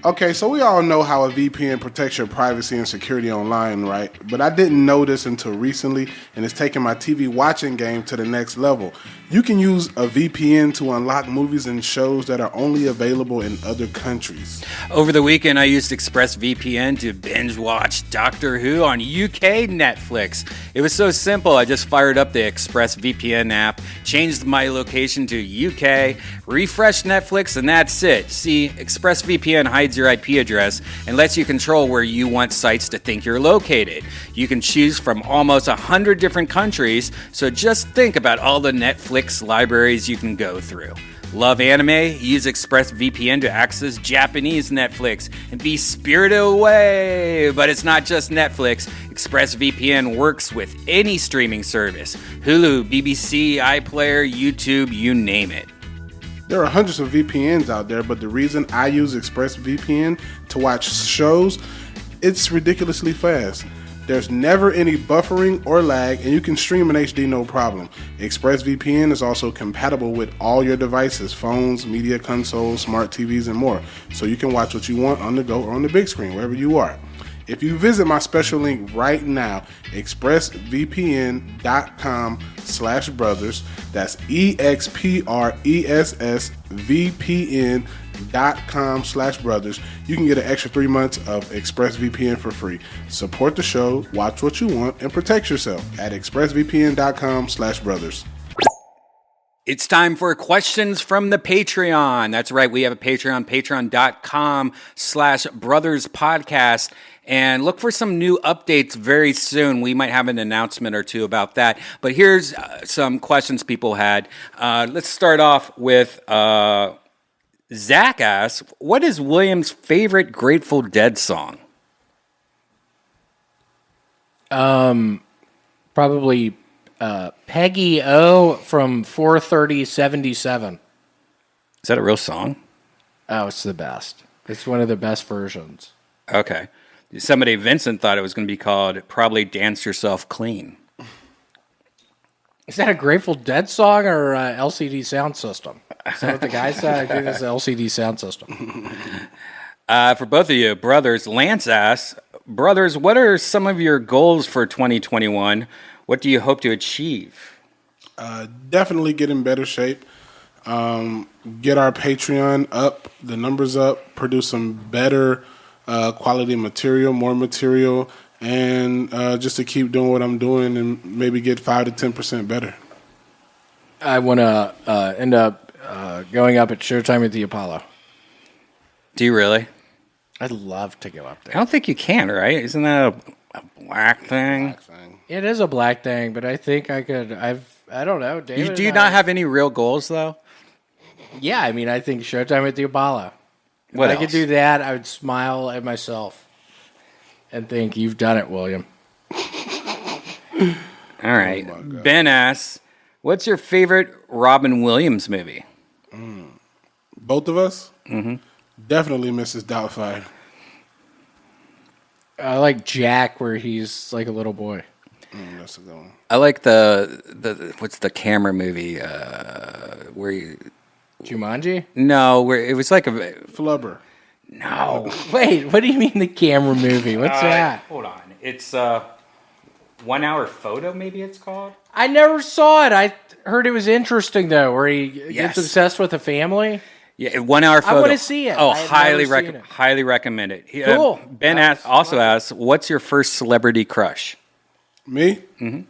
Okay, so we all know how a VPN protects your privacy and security online, right? But I didn't know this until recently, and it's taken my TV watching game to the next level. You can use a VPN to unlock movies and shows that are only available in other countries. Over the weekend, I used ExpressVPN to binge watch Doctor Who on UK Netflix. It was so simple. I just fired up the ExpressVPN app, changed my location to UK, refreshed Netflix, and that's it. See, ExpressVPN hides your IP address and lets you control where you want sites to think you're located. You can choose from almost 100 different countries, so just think about all the Netflix libraries you can go through. Love anime? Use ExpressVPN to access Japanese Netflix and be spirited away. But it's not just Netflix. ExpressVPN works with any streaming service. Hulu, BBC, iPlayer, YouTube, you name it. There are hundreds of VPNs out there, but the reason I use ExpressVPN to watch shows, it's ridiculously fast. There's never any buffering or lag, and you can stream in HD no problem. ExpressVPN is also compatible with all your devices, phones, media consoles, smart TVs, and more, so you can watch what you want on the go or on the big screen, wherever you are. If you visit my special link right now, expressvpn.com/brothers, that's expressvpn.com/brothers, you can get an extra 3 months of ExpressVPN for free. Support the show, watch what you want, and protect yourself at expressvpn.com/brothers. It's time for questions from the Patreon. That's right. We have a Patreon, patreon.com/brothers podcast. And look for some new updates very soon. We might have an announcement or two about that. But here's some questions people had. Let's start off with Zach asks, what is William's favorite Grateful Dead song? Probably Peggy O from 43077. Is that a real song? Oh, it's the best. It's one of the best versions. Okay. Somebody, Vincent, thought it was going to be called probably Dance Yourself Clean. Is that a Grateful Dead song or LCD Sound System? Is that what the guy said? I think it's LCD Sound System. For both of you, brothers, Lance asks, brothers, what are some of your goals for 2021? What do you hope to achieve? Definitely get in better shape. Get our Patreon up, the numbers up, produce some better quality material, more material, and just to keep doing what I'm doing and maybe get 5 to 10% better. I want to end up going up at Showtime at the Apollo. Do you really? I'd love to go up I there. don't think you can, right? Isn't that a black thing? It is a black thing, but I think I could. I don't know. David, Do you not have any real goals, though? Yeah, I mean, I think Showtime at the Apollo. What if I else? could do that, I would smile at myself and think, you've done it, William. All right. Ben asks, what's your favorite Robin Williams movie? Both of us? Mm-hmm. Definitely Mrs. Doubtfire. I like Jack, where he's like a little boy. That's a good one. I like the what's the camera movie where you... Jumanji? No, where it was like a... Flubber. No. Wait, what do you mean the camera movie? What's that? Hold on. It's 1 Hour Photo, maybe it's called? I never saw it. I heard it was interesting, though, where he Yes. gets obsessed with a family. Yeah, 1 Hour Photo. I wanna see it. Oh, I have highly never seen it. highly recommend it. Cool. Ben also asks, what's your first celebrity crush? Me? Mm-hmm.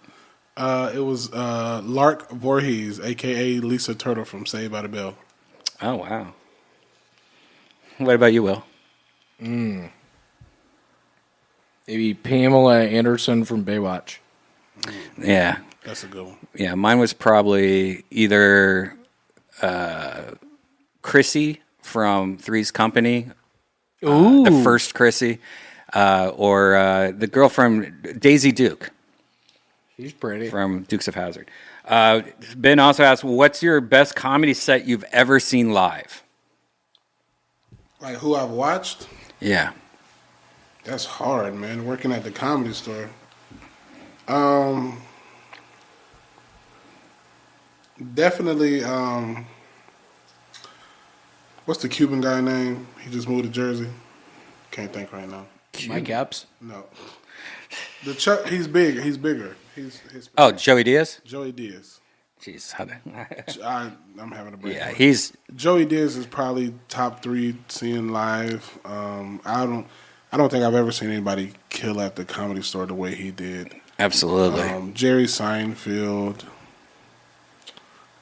It was Lark Voorhees, a.k.a. Lisa Turtle from Saved by the Bell. Oh, wow. What about you, Will? Maybe Pamela Anderson from Baywatch. Yeah. That's a good one. Yeah, mine was probably either Chrissy from Three's Company, Ooh. the first Chrissy, or the girl from Daisy Duke She's pretty. from Dukes of Hazzard. Ben also asks, what's your best comedy set you've ever seen live? Like who I've watched? Yeah. That's hard, man. Working at the Comedy Store. Definitely. What's the Cuban guy name? He just moved to Jersey. Can't think right now. Mike Epps. No. The Chuck, he's big. He's bigger. He's Joey Diaz? Joey Diaz. Jeez, how the... I'm having a break. Yeah, he's... Joey Diaz is probably top 3 seeing live. I don't think I've ever seen anybody kill at the Comedy Store the way he did. Absolutely. Jerry Seinfeld.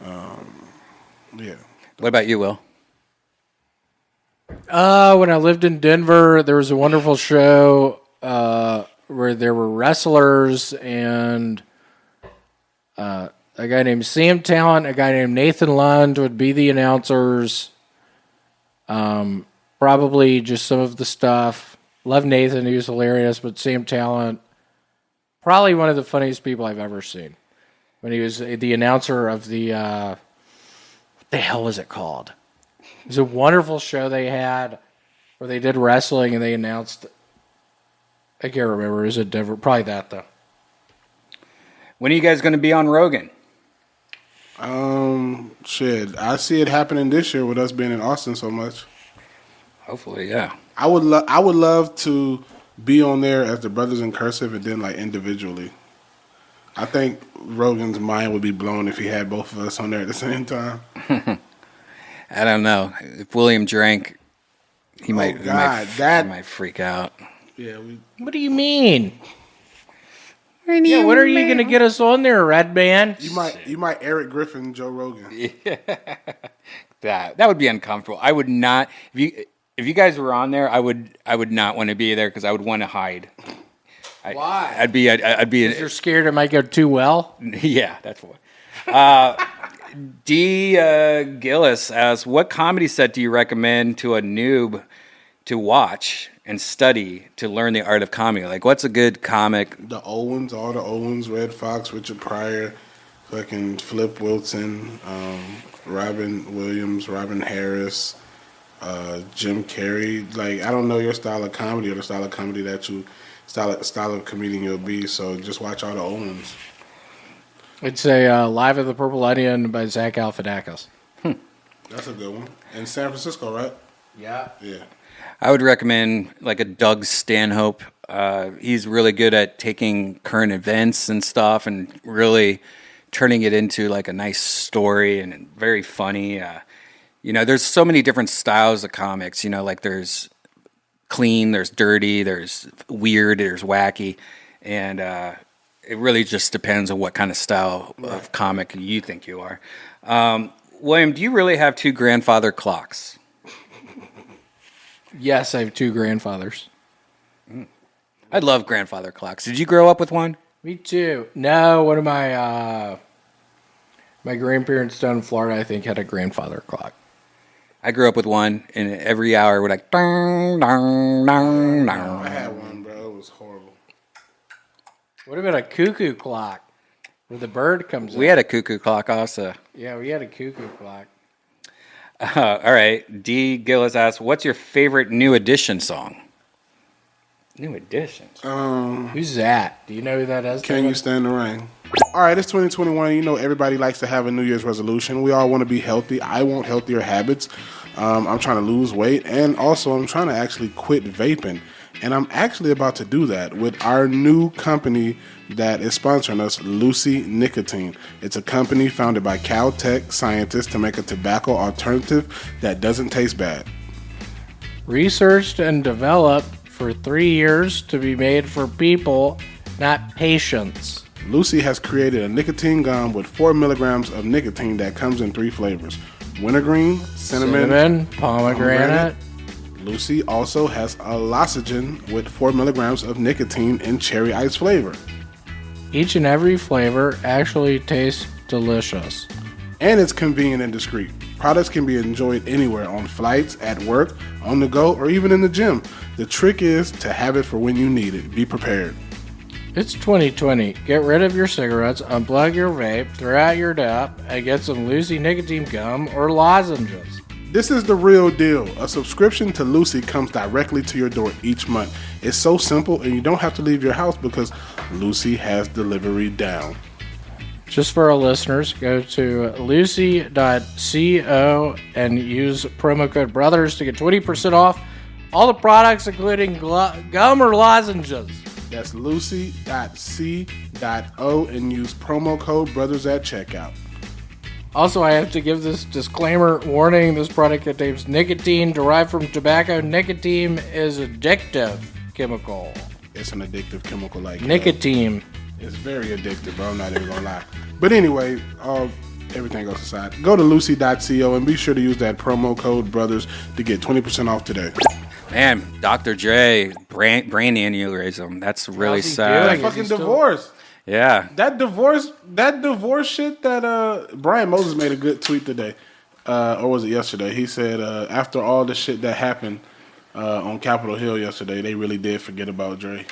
Yeah. What about you, Will? When I lived in Denver, there was a wonderful show where there were wrestlers and a guy named Sam Talent, a guy named Nathan Lund would be the announcers. Probably just some of the stuff. Love Nathan, he was hilarious, but Sam Talent, probably one of the funniest people I've ever seen. When he was the announcer of the, what the hell was it called? It was a wonderful show they had where they did wrestling and they announced, I can't remember, is it Denver? Probably that, though. When are you guys going to be on Rogan? Shit. I see it happening this year with us being in Austin so much. Hopefully, yeah. I would love to be on there as the brothers in cursive and then like individually. I think Rogan's mind would be blown if he had both of us on there at the same time. I don't know. If William drank, he might freak out. Yeah. What do you mean? Yeah, when are you going to get us on there, Redban? You might Eric Griffin Joe Rogan. That would be uncomfortable. I would not. If you guys were on there, I would not want to be there because I would want to hide. Why? I'd be. You're scared it might go too well? Yeah, that's why. D. Gillis asks, what comedy set do you recommend to a noob to watch and study to learn the art of comedy? Like, what's a good comic? The Owens, all the Owens, Red Fox, Richard Pryor, fucking Flip Wilson, Robin Williams, Robin Harris, Jim Carrey. Like, I don't know your style of comedy or the style of comedy that you style of comedian you'll be. So just watch all the Owens. It's a Live at the Purple Onion by Zach Galifianakis. That's a good one. In San Francisco, right? Yeah. Yeah. I would recommend like a Doug Stanhope. He's really good at taking current events and stuff and really turning it into like a nice story and very funny. There's so many different styles of comics. Like there's clean, there's dirty, there's weird, there's wacky, and it really just depends on what kind of style of comic you think you are. William, do you really have 2 grandfather clocks? Yes, I have 2 grandfathers. I love grandfather clocks. Did you grow up with one? Me too. No, one of my grandparents down in Florida, I think, had a grandfather clock. I grew up with one, and every hour would like dong, dong, dong, dong. I had one, bro. It was horrible. What about a cuckoo clock where the bird comes in? We had a cuckoo clock also. Yeah, we had a cuckoo clock. All right. D. Gillis asks, what's your favorite New Edition song? New Editions? Who's that? Do you know who that is? Can You Stand the Rain? All right, it's 2021. You know, everybody likes to have a New Year's resolution. We all want to be healthy. I want healthier habits. I'm trying to lose weight, and also I'm trying to actually quit vaping. And I'm actually about to do that with our new company that is sponsoring us, Lucy Nicotine. It's a company founded by Caltech scientists to make a tobacco alternative that doesn't taste bad. Researched and developed for 3 years to be made for people, not patients. Lucy has created a nicotine gum with 4 milligrams of nicotine that comes in 3 flavors: wintergreen, cinnamon, pomegranate. Lucy also has a lozenge with 4 milligrams of nicotine in cherry ice flavor. Each and every flavor actually tastes delicious. And it's convenient and discreet. Products can be enjoyed anywhere, on flights, at work, on the go, or even in the gym. The trick is to have it for when you need it. Be prepared. It's 2020. Get rid of your cigarettes, unplug your vape, throw out your dap, and get some Lucy nicotine gum or lozenges. This is the real deal. A subscription to Lucy comes directly to your door each month. It's so simple, and you don't have to leave your house because Lucy has delivery down. Just for our listeners, go to lucy.co and use promo code BROTHERS to get 20% off All the products, including gum or lozenges. That's lucy.c.o and use promo code brothers at checkout. Also, I have to give this disclaimer warning. This product contains nicotine derived from tobacco. Nicotine is addictive chemical. It's an addictive chemical like Nicotine. It's very addictive, bro. I'm not even gonna lie. But anyway, everything else aside, go to lucy.co and be sure to use that promo code brothers to get 20% off today. Man, Dr. Dre, brain aneurysm. That's really How's he sad. doing? Fucking divorce. Yeah. That divorce shit that Brian Moses made a good tweet today. Or was it yesterday? He said after all the shit that happened on Capitol Hill yesterday, they really did forget about Dre.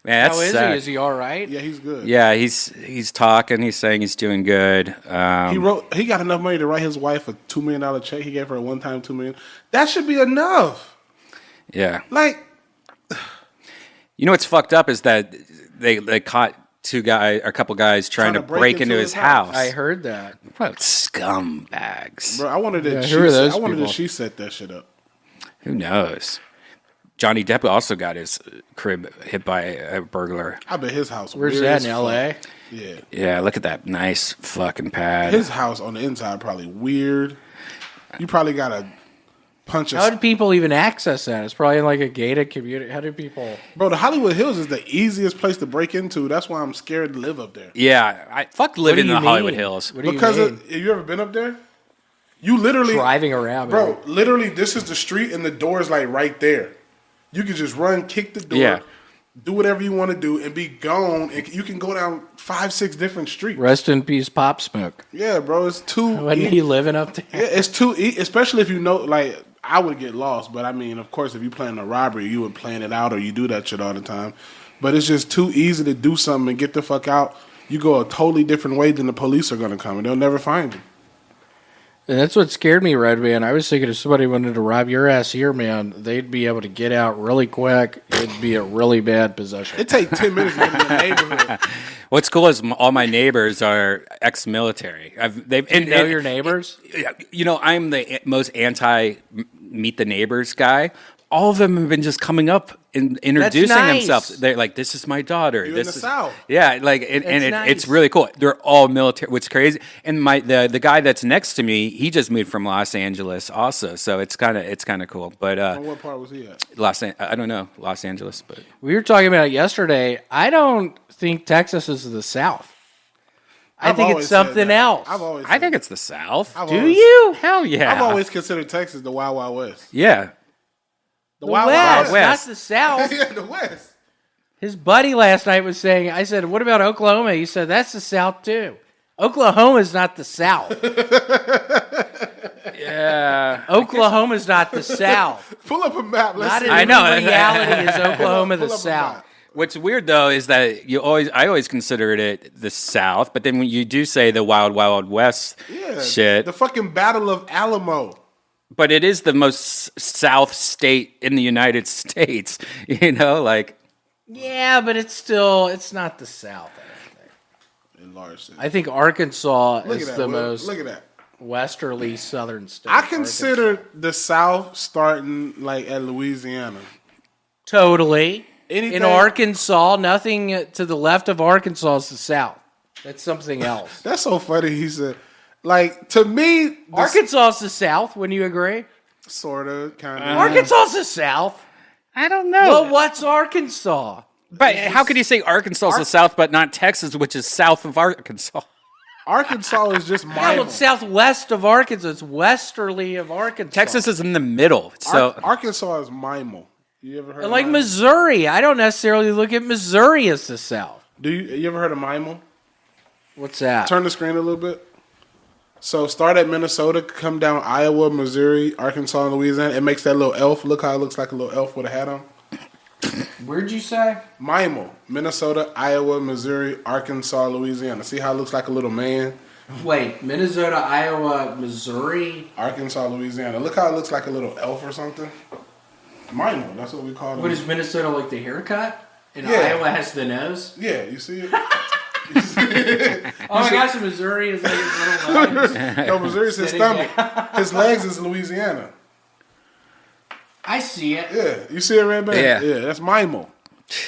Man, that's How is sad. he? Is he all right? Yeah, he's good. Yeah, he's talking. He's saying he's doing good. He got enough money to write his wife a $2 million check. He gave her a one-time $2 million. That should be enough. Yeah. Like, You know what's fucked up is that they caught a couple guys trying to break into his house. I heard that. What scumbags. bro, I wanted that. who are those I wanted that people? she set that shit up. Who knows? Johnny Depp also got his crib hit by a burglar. I bet his house. Where's weird that, as in fuck. L.A.? Yeah, Yeah, look at that nice fucking pad. his house on the inside probably weird. You probably gotta punch How a do people even access that? It's probably in like a gated community. How do people... bro. The Hollywood Hills is the easiest place to break into. That's why I'm scared to live up there. Yeah, I fuck living in you the Hollywood mean? Hills. What do Because you mean? have you ever been up there? You literally Driving around, bro. Literally, this is the street, and the door is like right there. You can just run, kick the door, Yeah. do whatever you want to do, and be gone. And you can go down 5-6 different streets. Rest in peace, Pop Smoke. Yeah, bro. It's too. Wasn't he living up there? Yeah, it's too. Especially if you know, like, I would get lost. But I mean, of course, if you plan a robbery, you would plan it out, or you do that shit all the time. But it's just too easy to do something and get the fuck out. You go a totally different way than the police are gonna come, and they'll never find you. And that's what scared me, Redban. I was thinking if somebody wanted to rob your ass here, man, they'd be able to get out really quick. It'd be a really bad possession. It take 10 minutes to get in the neighborhood. What's cool is all my neighbors are ex-military. You know your neighbors? You know, I'm the most anti meet the neighbors guy. All of them have been just coming up and introducing nice. themselves. They're like, "This is my daughter." You're this in the is South. Yeah, like, and That's it's nice. really cool. They're all military. What's crazy? And the guy that's next to me, he just moved from Los Angeles, also. So it's kind of cool. But And what part was he at? I don't know Los Angeles, but We were talking about it yesterday. I don't think Texas is the South. I I've think always it's said something that. else. I think it's the South. I've Do always- you? Hell yeah! I've always considered Texas the Wild Wild West. yeah. The The Wild West, Wild West. not the South. yeah, the West. His buddy last night was saying, I said, what about Oklahoma? He said, that's the South too. Oklahoma's not the South. Yeah. Oklahoma's not the South. Pull up a map. Let's Not see. in I know. reality is Oklahoma the Pull up a South. map. What's weird though is that I always considered it the South, but then when you do say the Wild Wild West Yeah, shit, the fucking Battle of Alamo. but it is the most South state in the United States. You know, like Yeah, but it's not the South. In large city. I think Arkansas Look is at that. the Will. most Look at that. westerly southern state. I consider the South starting like at Louisiana. Totally. Anything- In Arkansas, nothing to the left of Arkansas is the South. That's something else. That's so funny. He said, like, to me, Arkansas is the South. Wouldn't you agree? sort of, kind of. Arkansas is the South. I don't know. Well, what's Arkansas? But how could you say Arkansas is the South, but not Texas, which is south of Arkansas? Arkansas is just Yeah, well, mine. it's southwest of Arkansas. It's westerly of Arkansas. Texas is in the middle, so Arkansas is Mimo. You ever heard And like of Mimo? Missouri. I don't necessarily look at Missouri as the South. You ever heard of Mimo? What's that? Turn the screen a little bit. So start at Minnesota, come down Iowa, Missouri, Arkansas, and Louisiana. It makes that little elf. Look how it looks like a little elf with a hat on. Where'd you say? Mimo. Minnesota, Iowa, Missouri, Arkansas, Louisiana. See how it looks like a little man? Wait, Minnesota, Iowa, Missouri. Arkansas, Louisiana. Look how it looks like a little elf or something. Mimo. That's what we call them. What is Minnesota like the haircut? And Yeah. Iowa has the nose? Yeah, you see it? You see Oh my gosh, Missouri is like his little legs. No, Missouri's his stomach. His legs is Louisiana. I see it. Yeah, you see it, Redban? Yeah. That's Mimo.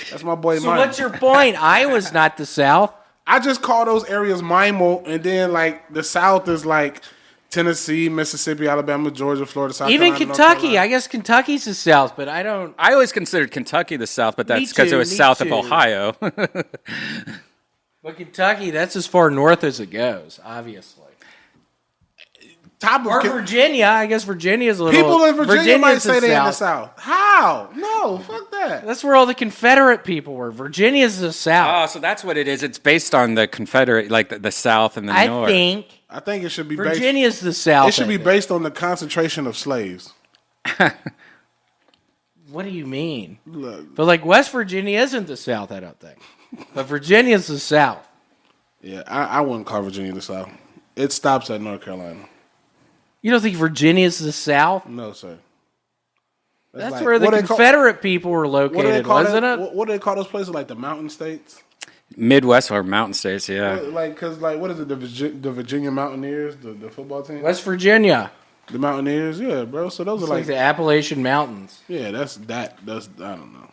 That's my boy So Mimo. what's your point? Iowa's not the South. I just call those areas Mimo, and then like the South is like Tennessee, Mississippi, Alabama, Georgia, Florida, South Even Carolina, North Kentucky. Carolina. I guess Kentucky's the South, but I don't. I always considered Kentucky the South, but that's because it was me south too. of Ohio. But Kentucky, that's as far north as it goes, obviously. Top Or of Virginia. I guess Virginia's a little. people in Virginia might Virginia's say they're in the South. South. How? No, fuck that. That's where all the Confederate people were. Virginia's the South. Oh, so that's what it is. It's based on the Confederate, like the South and the I North. think I think it should be Virginia's the based. South. It should I be think. based on the concentration of slaves. What do you mean? Look, But like West Virginia isn't the South, I don't think. But Virginia's the South. yeah, I wouldn't call Virginia the South. It stops at North Carolina. You don't think Virginia's the South? No, sir. That's like- where the what do they call- Confederate people were What do they located, call wasn't that? it? What do they call those places? Like the mountain states? Midwest or Mountain States, yeah. Like, cause like, what is it? The Virginia Mountaineers, the football team. West Virginia. The Mountaineers, yeah, bro. So those It's are like the Appalachian Mountains. yeah, that's I don't know.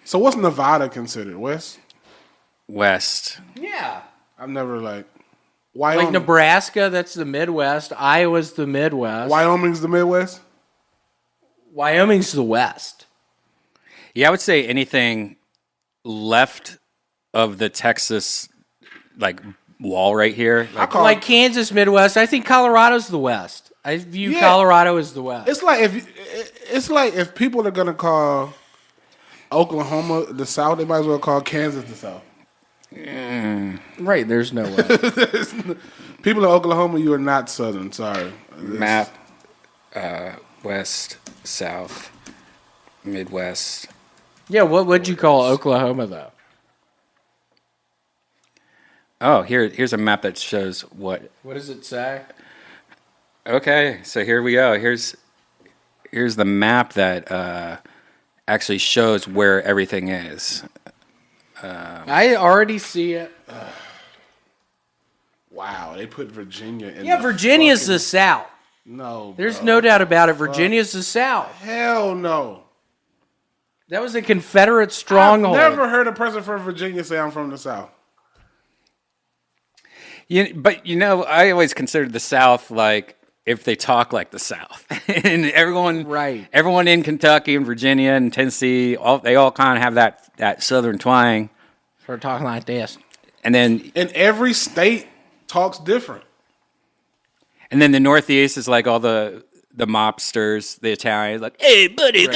So what's Nevada considered? West? West. Yeah. I've never like Like Wyoming. Nebraska, that's the Midwest. Iowa's the Midwest. Wyoming's the Midwest. Wyoming's the West. Yeah, I would say anything left of the Texas like wall right here. Like, Like Kansas, Midwest. I think Colorado's the West. I view Yeah. Colorado as the West. It's like if people are gonna call Oklahoma the South, they might as well call Kansas the South. Right, there's no West. People in Oklahoma, you are not Southern. Sorry. map, West, South, Midwest. Yeah, what would you call Oklahoma, though? Oh, here's a map that shows what. What does it say? Okay, so here we go. Here's the map that actually shows where everything is. I already see it. Wow, they put Virginia in. Yeah, the Virginia's fucking- the South. No, There's bro. no doubt about it. Virginia's the South. Hell no. That was a Confederate stronghold. I've never heard a person from Virginia say I'm from the South. But I always considered the South like if they talk like the South, and everyone in Kentucky and Virginia and Tennessee, they all kind of have that Southern twang. Start talking like this. And then Every state talks different. the Northeast is like all the mobsters, the Italians, like, hey, buddy.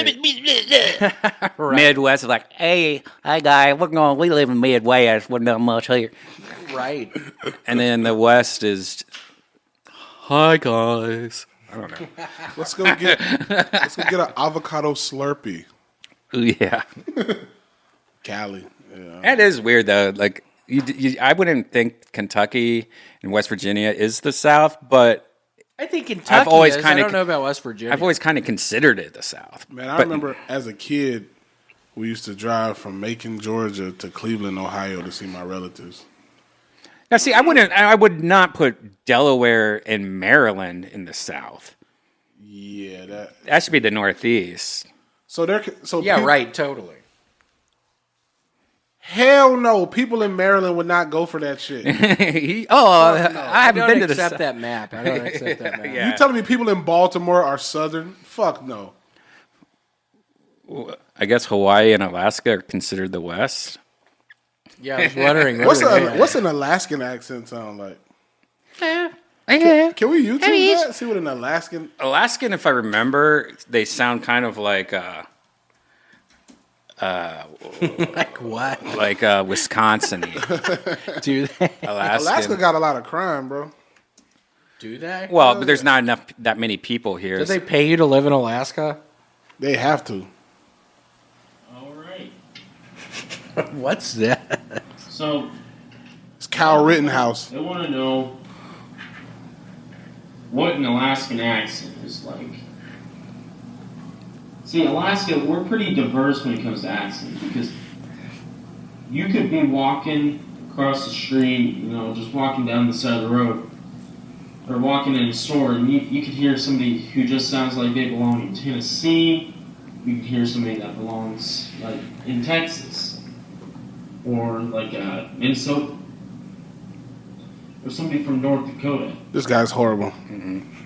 Right. Midwest is like, hey, guy, we live in Midwest. We're not much here. Right. And then the West is, hi, guys. I don't know. Let's go get an avocado Slurpee. Yeah. Cali. Yeah. That is weird, though. Like, I wouldn't think Kentucky and West Virginia is the South, but I think Kentucky I've always is. kinda- I don't know about West Virginia. I've always kind of considered it the South. Man, I But- remember as a kid, we used to drive from Macon, Georgia to Cleveland, Ohio to see my relatives. Now, see, I would not put Delaware and Maryland in the South. Yeah, That should be the Northeast. Yeah, right, totally. Hell no, people in Maryland would not go for that shit. I haven't been to the accept South. that map. I don't accept that map. Yeah. You telling me people in Baltimore are Southern? Fuck no. I guess Hawaii and Alaska are considered the West. Yeah, I was wondering. What's an Alaskan accent sound like? Can we YouTube that? See what an Alaskan. Alaskan, if I remember, they sound kind of like like what? like Wisconsin. Do they? Alaska got a lot of crime, bro. Do they? Well, but there's not that many people here. Do they pay you to live in Alaska? They have to. All right. What's that? So It's Kyle Rittenhouse. I want to know what an Alaskan accent is like. See, Alaska, we're pretty diverse when it comes to accents because you could be walking across the street, just walking down the side of the road, or walking in a store, and you could hear somebody who just sounds like they belong in Tennessee. You could hear somebody that belongs like in Texas, or like Minnesota, or somebody from North Dakota. This guy's horrible.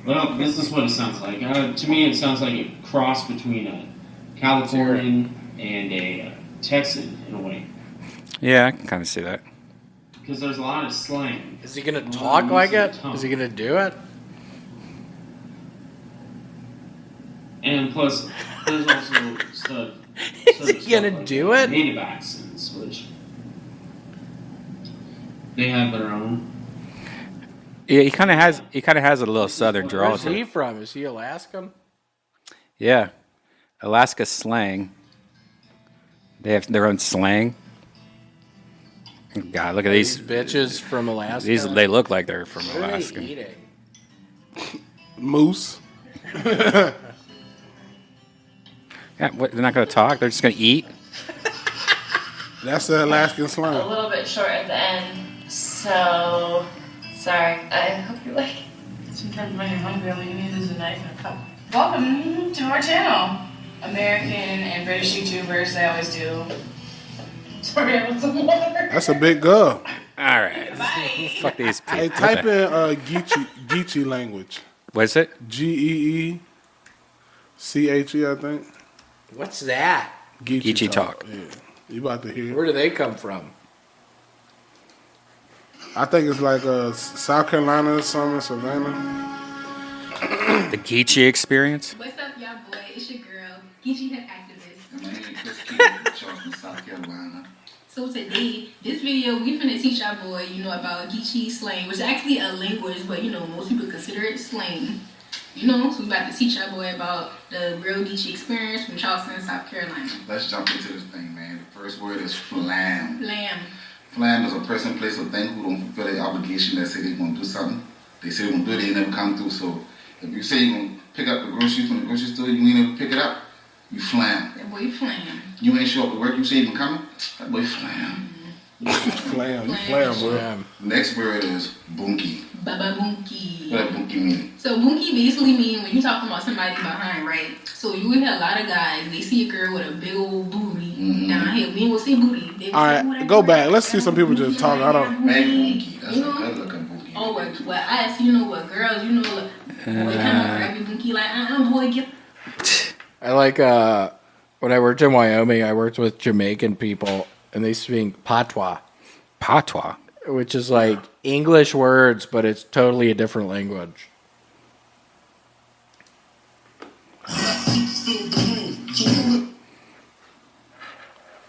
Well, this is what it sounds like. To me, it sounds like a cross between a Californian and a Texan in a way. Yeah, I can kind of see that. Because there's a lot of slang. Is he gonna talk like it? Is he gonna do it? And plus, there's also stuff. Is he gonna do it? Native accents, which they have their own. Yeah, he kind of has a little southern drawl Where's to he it. from? Is he Alaskan? Yeah, Alaska slang. They have their own slang. God, look at these bitches from Alaska. They look like they're from What are Alaska. they eating? Moose. Yeah, what, they're not going to talk. They're just going to eat. That's the Alaskan A slang. little bit short at the end, so sorry. I hope you like it. Sometimes when you're hungry, all you need is a knife and a cup. Welcome to our channel. American and British YouTubers, they always do. Sorry, I want some water. That's a big girl. All right. Fuck these people. Hey, type in Geechee language. What is it? Geeche, I think. What's that? Geechee talk. Yeah. You about to hear. Where do they come from? I think it's like South Carolina or something, Savannah. The Geechee experience? What's up, y'all boy? It's your girl, Geechee Head Activist. My name is Chris from South Carolina. So today, this video, we finna teach y'all boy, about Geechee slang, which is actually a language, but most people consider it slang. So we about to teach y'all boy about the real Geechee experience from Charleston, South Carolina. Let's jump into this thing, man. The first word is flam. Lamb. Flam is a person, place, or thing who don't fulfill their obligation that say they're going to do something. They say they're going to do it, they never come through. So if you say you're going to pick up the groceries from the grocery store, you ain't never pick it up, you flam. That boy flam. You ain't show up to work, you say you're coming, that boy flam. Flam. You flam, bro. Next word is bunkie. Baba bunkie. What does bunkie mean? So bunkie basically mean when you talking about somebody behind, right? So you would have a lot of guys, they see a girl with a big old booty down here. We ain't gonna say booty. They All say, right, go back. Let's see some people just talk. I don't. Man, bunkie. That's a good looking bunkie. Oh, well, I asked, what girls, boy, kind of grab your bunkie like, boy, get. I like when I worked in Wyoming, I worked with Jamaican people, and they speak patois. Patois. Which is like English words, but it's totally a different language.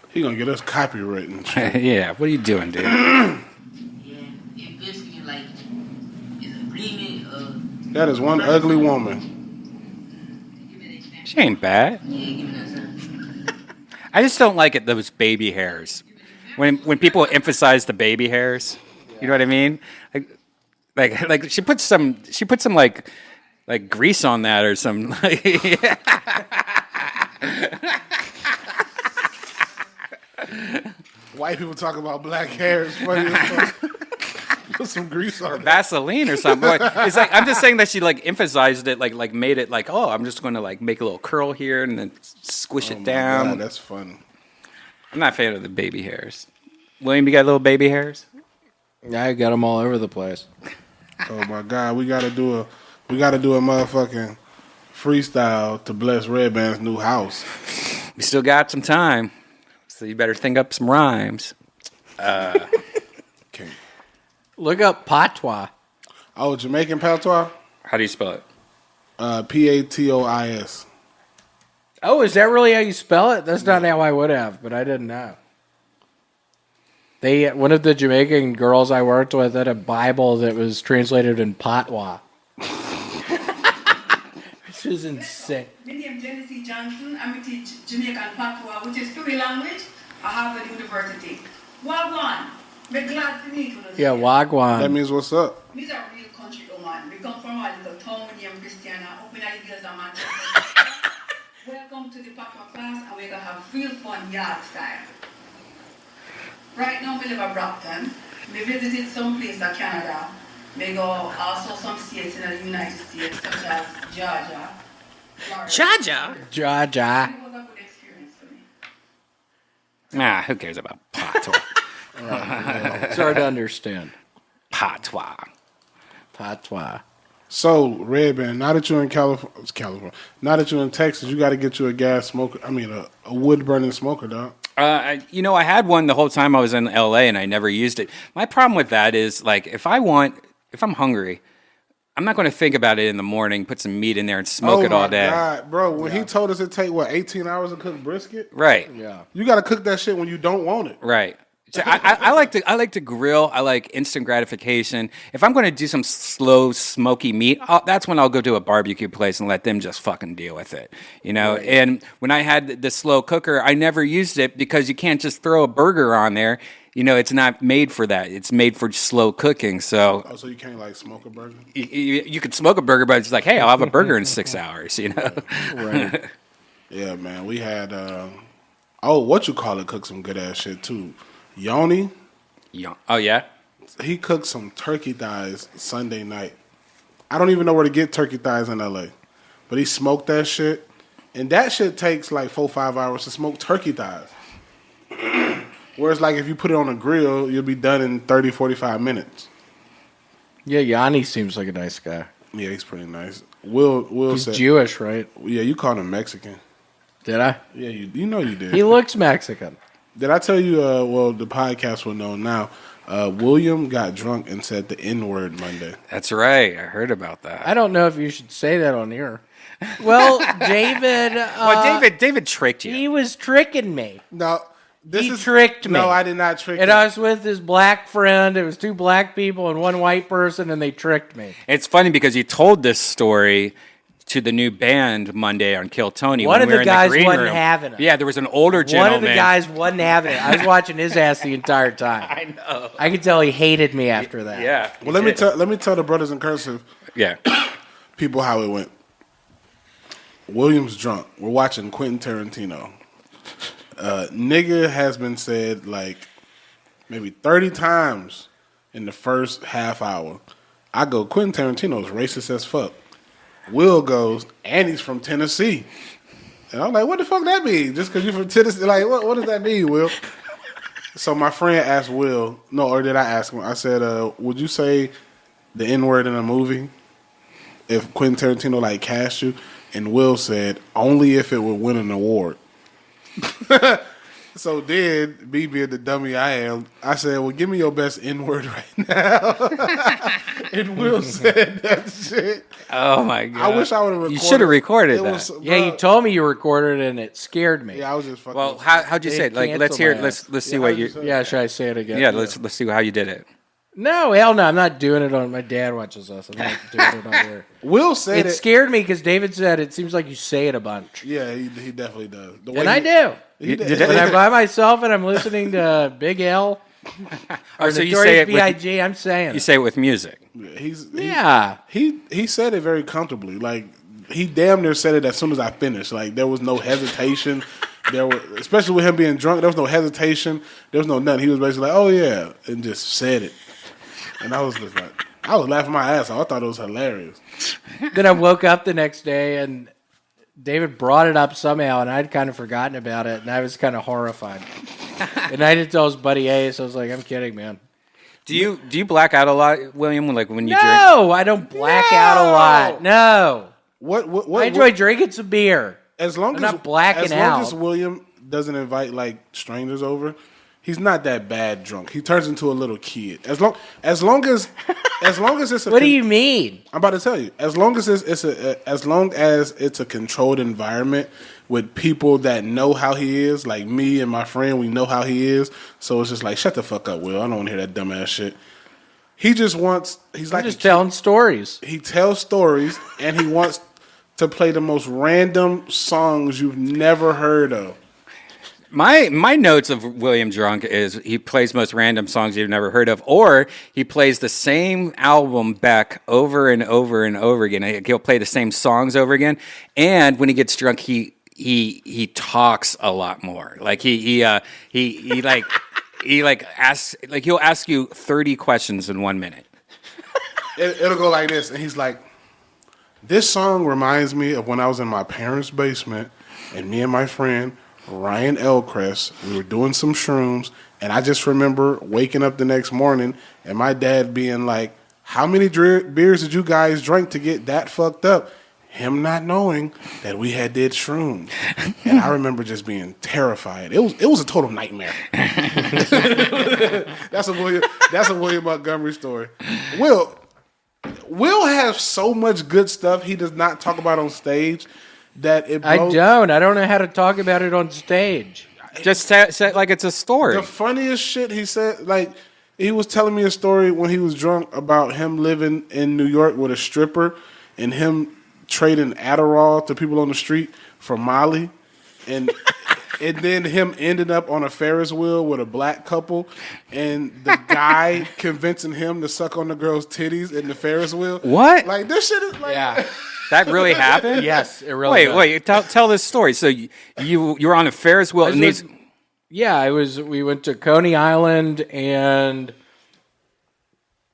He gonna get us copywritten. Yeah, what are you doing, dude? That is one ugly woman. She ain't bad. I just don't like it, those baby hairs. When people emphasize the baby hairs, you know what I mean? Like she put some like grease on that or some White people talk about black hair. It's funny. Put some grease on it. Vaseline or something. It's like I'm just saying that she like emphasized it, like made it like, oh, I'm just going to like make a little curl here and then squish it down. God, that's funny. I'm not a fan of the baby hairs. William, you got little baby hairs? I got them all over the place. Oh my God, we gotta do a motherfucking freestyle to bless Redban's new house. We still got some time, so you better think up some rhymes. Okay. Look up patois. Oh, Jamaican patois? How do you spell it? Patois. Oh, is that really how you spell it? That's not how I would have, but I didn't know. One of the Jamaican girls I worked with had a Bible that was translated in patois. Which is insane. My name is Genesee Johnson. I teach Jamaican Patois, which is free language at Harvard University. Wagwan. We're glad to meet you. Yeah, Wagwan. That means what's up? These are real country woman. We come from a little town named Christiana, up in the hills of Manchester. Welcome to the Patois class, and we're going to have real fun yard style. Right now we live at Brockton, We visited some place in Canada. We go also some states in the United States, such as Georgia, Florida. Georgia. It was a good experience for me. Who cares about patois? It's hard to understand. Patois. Patois. So, Redban, now that you're in California, now that you're in Texas, you got to get you a gas smoker. I mean, a wood burning smoker, dog. I had one the whole time I was in LA and I never used it. My problem with that is, like, if I'm hungry, I'm not going to think about it in the morning, put some meat in there and smoke it all day. Oh, my God, bro. When he told us it take, 18 hours to cook brisket? Right. Yeah. You got to cook that shit when you don't want it. Right. So I like to grill. I like instant gratification. If I'm going to do some slow, smoky meat, that's when I'll go to a barbecue place and let them just fucking deal with it. Right. And when I had the slow cooker, I never used it because you can't just throw a burger on there. It's not made for that. It's made for slow cooking. So, so you can't like smoke a burger? You could smoke a burger, but it's like, hey, I'll have a burger in 6 hours. Right. Yeah, man. We had cooked some good ass shit too. Yoni. Oh, yeah? He cooked some turkey thighs Sunday night. I don't even know where to get turkey thighs in L.A. But he smoked that shit. And that shit takes like 4-5 hours to smoke turkey thighs. Whereas like if you put it on a grill, you'll be done in 30-45 minutes. Yeah, Yanni seems like a nice guy. Yeah, he's pretty nice. Will He's said, Jewish, right? Yeah, you called him Mexican. Did I? Yeah, you know you did. He looks Mexican. Did I tell you, the podcast will know now, William got drunk and said the N-word Monday. That's right. I heard about that. I don't know if you should say that on here. Well, David... David tricked you. He was tricking me. No, he tricked me. No, I did not trick and you. I was with his black friend. It was 2 black people and 1 white person, and they tricked me. It's funny because you told this story to the new band Monday on Kill Tony. One when of we the were guys in the green wasn't room. having it. Yeah, there was an older gentleman. One of the guys wasn't having it. I was watching his ass the entire time. I know. I could tell he hated me after that. Yeah. Well, let me tell the brothers in cursive. Yeah. People how it went. William's drunk. We're watching Quentin Tarantino. Nigga has been said like maybe 30 times in the first half hour. I go, Quentin Tarantino's racist as fuck. Will goes, and he's from Tennessee. And I'm like, what the fuck that mean? Just because you're from Tennessee? Like, what does that mean, Will? So my friend asked Will, or did I ask him? I said, would you say the N-word in a movie if Quentin Tarantino, like, cast you? And Will said, only if it would win an award. So then, me being the dummy I am, I said, well, give me your best N-word right now. And Will said that shit. Oh, my God. I wish I would have recorded. You should have recorded that. Yeah, you told me you recorded it, and it scared me. Yeah, I was just fucking. Well, how'd you say it? Like, let's hear it. Let's see what you... Yeah, should I say it again? Yeah, let's see how you did it. No, hell no. I'm not doing it on... My dad watches us. I'm not doing it on here. Will said it scared me because David said it seems like you say it a bunch. Yeah, he definitely does. And I do. When I'm by myself and I'm listening to Big L or so you Notorious say it B.I.G., I'm saying You say it with music. He said it very comfortably. Like, he damn near said it as soon as I finished. Like, there was no hesitation. Especially with him being drunk, there was no hesitation. There was no nothing. He was basically like, oh, yeah, and just said it. And I was just like, I was laughing my ass off. I thought it was hilarious. Then I woke up the next day and David brought it up somehow, and I'd kind of forgotten about it, and I was kind of horrified. And I didn't tell his buddy Ace. I was like, I'm kidding, man. Do you black out a lot, William? Like when you drink? No, I don't black out a lot. No. What I enjoy drinking some beer. As long I'm as not blacking out. As William doesn't invite like strangers over, he's not that bad drunk. He turns into a little kid. As long as it's a What do you mean? I'm about to tell you. As long as it's a controlled environment with people that know how he is, like me and my friend, we know how he is. So it's just like, shut the fuck up, Will. I don't want to hear that dumbass shit. He's just telling stories. He tells stories and he wants to play the most random songs you've never heard of. My notes of William Drunk is he plays most random songs you've never heard of, or he plays the same album back over and over and over again. He'll play the same songs over again, and when he gets drunk, he talks a lot more. Like he like he like asks, like he'll ask you 30 questions in 1 minute. It'll go like this, and he's like, "This song reminds me of when I was in my parents' basement, and me and my friend Ryan Elcrest, we were doing some shrooms, and I just remember waking up the next morning and my dad being like, 'How many beers did you guys drink to get that fucked up?' Him not knowing that we had did shrooms, and I remember just being terrified. It was a total nightmare." That's a William Montgomery story. Will has so much good stuff he does not talk about on stage that it blows. I don't know how to talk about it on stage. Just say like it's a story. The funniest shit he said, like, he was telling me a story when he was drunk about him living in New York with a stripper and him trading Adderall to people on the street for Molly, and then him ending up on a Ferris wheel with a black couple, and the guy convincing him to suck on the girl's titties in the Ferris wheel. What? Like, this shit is like... Yeah. That really happened? Yes, it really does. Wait, tell this story. So you were on a Ferris wheel and these... Yeah, we went to Coney Island and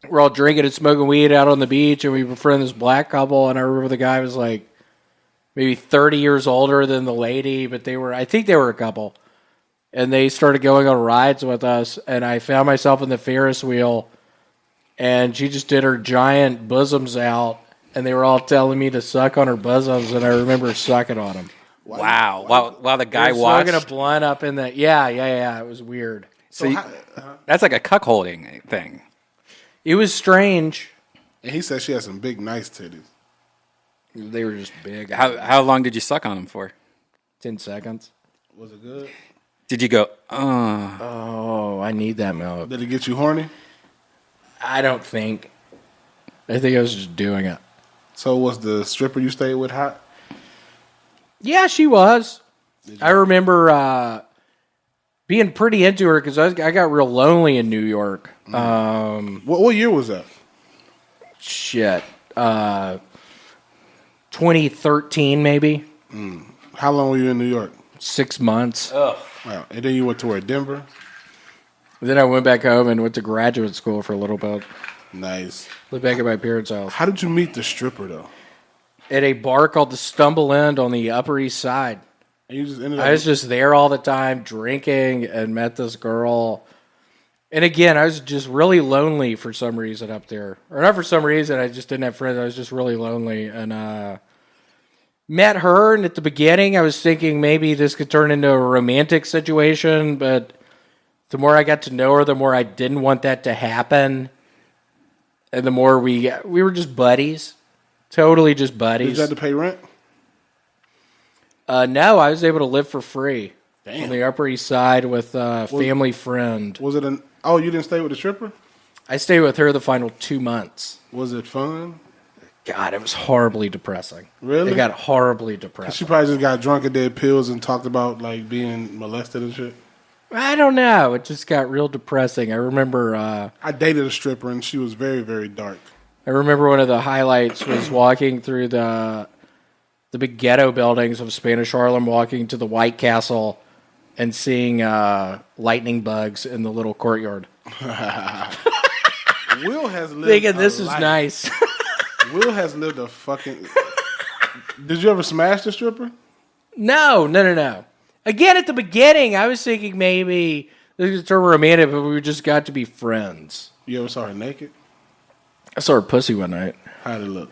we're all drinking and smoking weed out on the beach, and we befriended this black couple, and I remember the guy was like maybe 30 years older than the lady, but I think they were a couple. And they started going on rides with us, and I found myself in the Ferris wheel, and she just did her giant bosoms out, and they were all telling me to suck on her bosoms, and I remember sucking on them. Wow. While the guy smoking watched. a blunt up in the... Yeah. It was weird. So that's like a cuckolding thing. It was strange. And he said she had some big, nice titties. They were just big. How long did you suck on them for? 10 seconds. Was it good? Did you go, Oh, I need that milk. Did it get you horny? I don't think. I think I was just doing it. So was the stripper you stayed with hot? Yeah, she was. I remember being pretty into her because I got real lonely in New York. What year was that? Shit. 2013 maybe. How long were you in New York? 6 months. oh, Wow. And then you went to where, Denver? Then I went back home and went to graduate school for a little bit. Nice. Lived back at my parents' house. How did you meet the stripper, though? At a bar called the Stumble Inn on the Upper East Side. And you just ended up... I was just there all the time drinking and met this girl. And again, I was just really lonely for some reason up there. Or not for some reason, I just didn't have friends. I was just really lonely. And met her, and at the beginning, I was thinking maybe this could turn into a romantic situation. But the more I got to know her, the more I didn't want that to happen. And the more we were just buddies. Totally just buddies. Did you have to pay rent? No, I was able to live for free. Damn. On the Upper East Side with a family friend. Was it Oh, you didn't stay with the stripper? I stayed with her the final 2 months. Was it fun? God, it was horribly depressing. Really? It got horribly depressing. She probably just got drunk and did pills and talked about, like, being molested and shit. I don't know. It just got real depressing. I remember... I dated a stripper, and she was very, very dark. I remember one of the highlights was walking through the big ghetto buildings of Spanish Harlem, walking to the White Castle and seeing lightning bugs in the little courtyard. Will has lived Thinking a this is life. nice. Will has lived a fucking... Did you ever smash the stripper? No. Again, at the beginning, I was thinking maybe this is turn romantic, but we just got to be friends. You ever saw her naked? I saw her pussy one night. How did it look?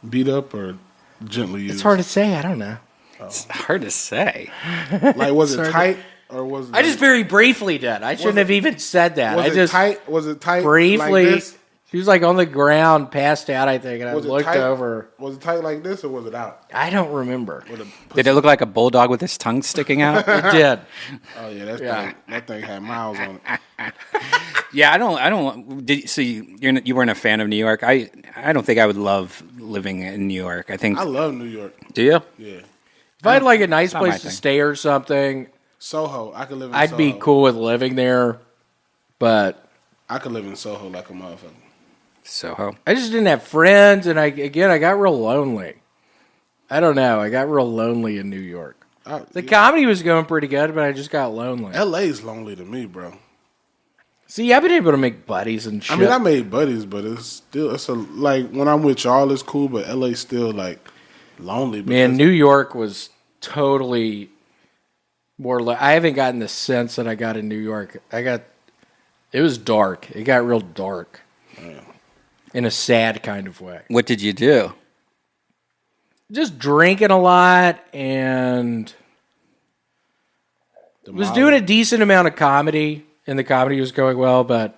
Beat up or gently used? It's hard to say. I don't know. it's hard to say. Like, was it Sorry. tight or was it... I just very briefly did. I shouldn't have even said that. Was I it just tight? Was it tight briefly. like this? She was like on the ground, passed out, I think, and Was I it looked tight? over. Was it tight like this or was it out? I don't remember. With a Did it look like a bulldog with his tongue sticking out? It did. Oh yeah, Yeah. that thing had miles on it. Yeah, I don't. So you weren't a fan of New York. I don't think I would love living in New York. I think. I love New York. Do you? Yeah, If I had like a nice not my place to thing. stay or something, Soho. I could live in I'd Soho. be cool with living there. But I could live in Soho like a motherfucker. Soho. I just didn't have friends, and I got real lonely. I don't know. I got real lonely in New York. The comedy was going pretty good, but I just got lonely. LA's lonely to me, bro. See, I've been able to make buddies and shit. I mean, I made buddies, but it's like when I'm with y'all, it's cool, but LA's still like lonely. Man, New York was totally more. I haven't gotten the sense that I got in New York. It was dark. It got real dark in a sad kind of way. What did you do? Just drinking a lot and was doing a decent amount of comedy, and the comedy was going well, but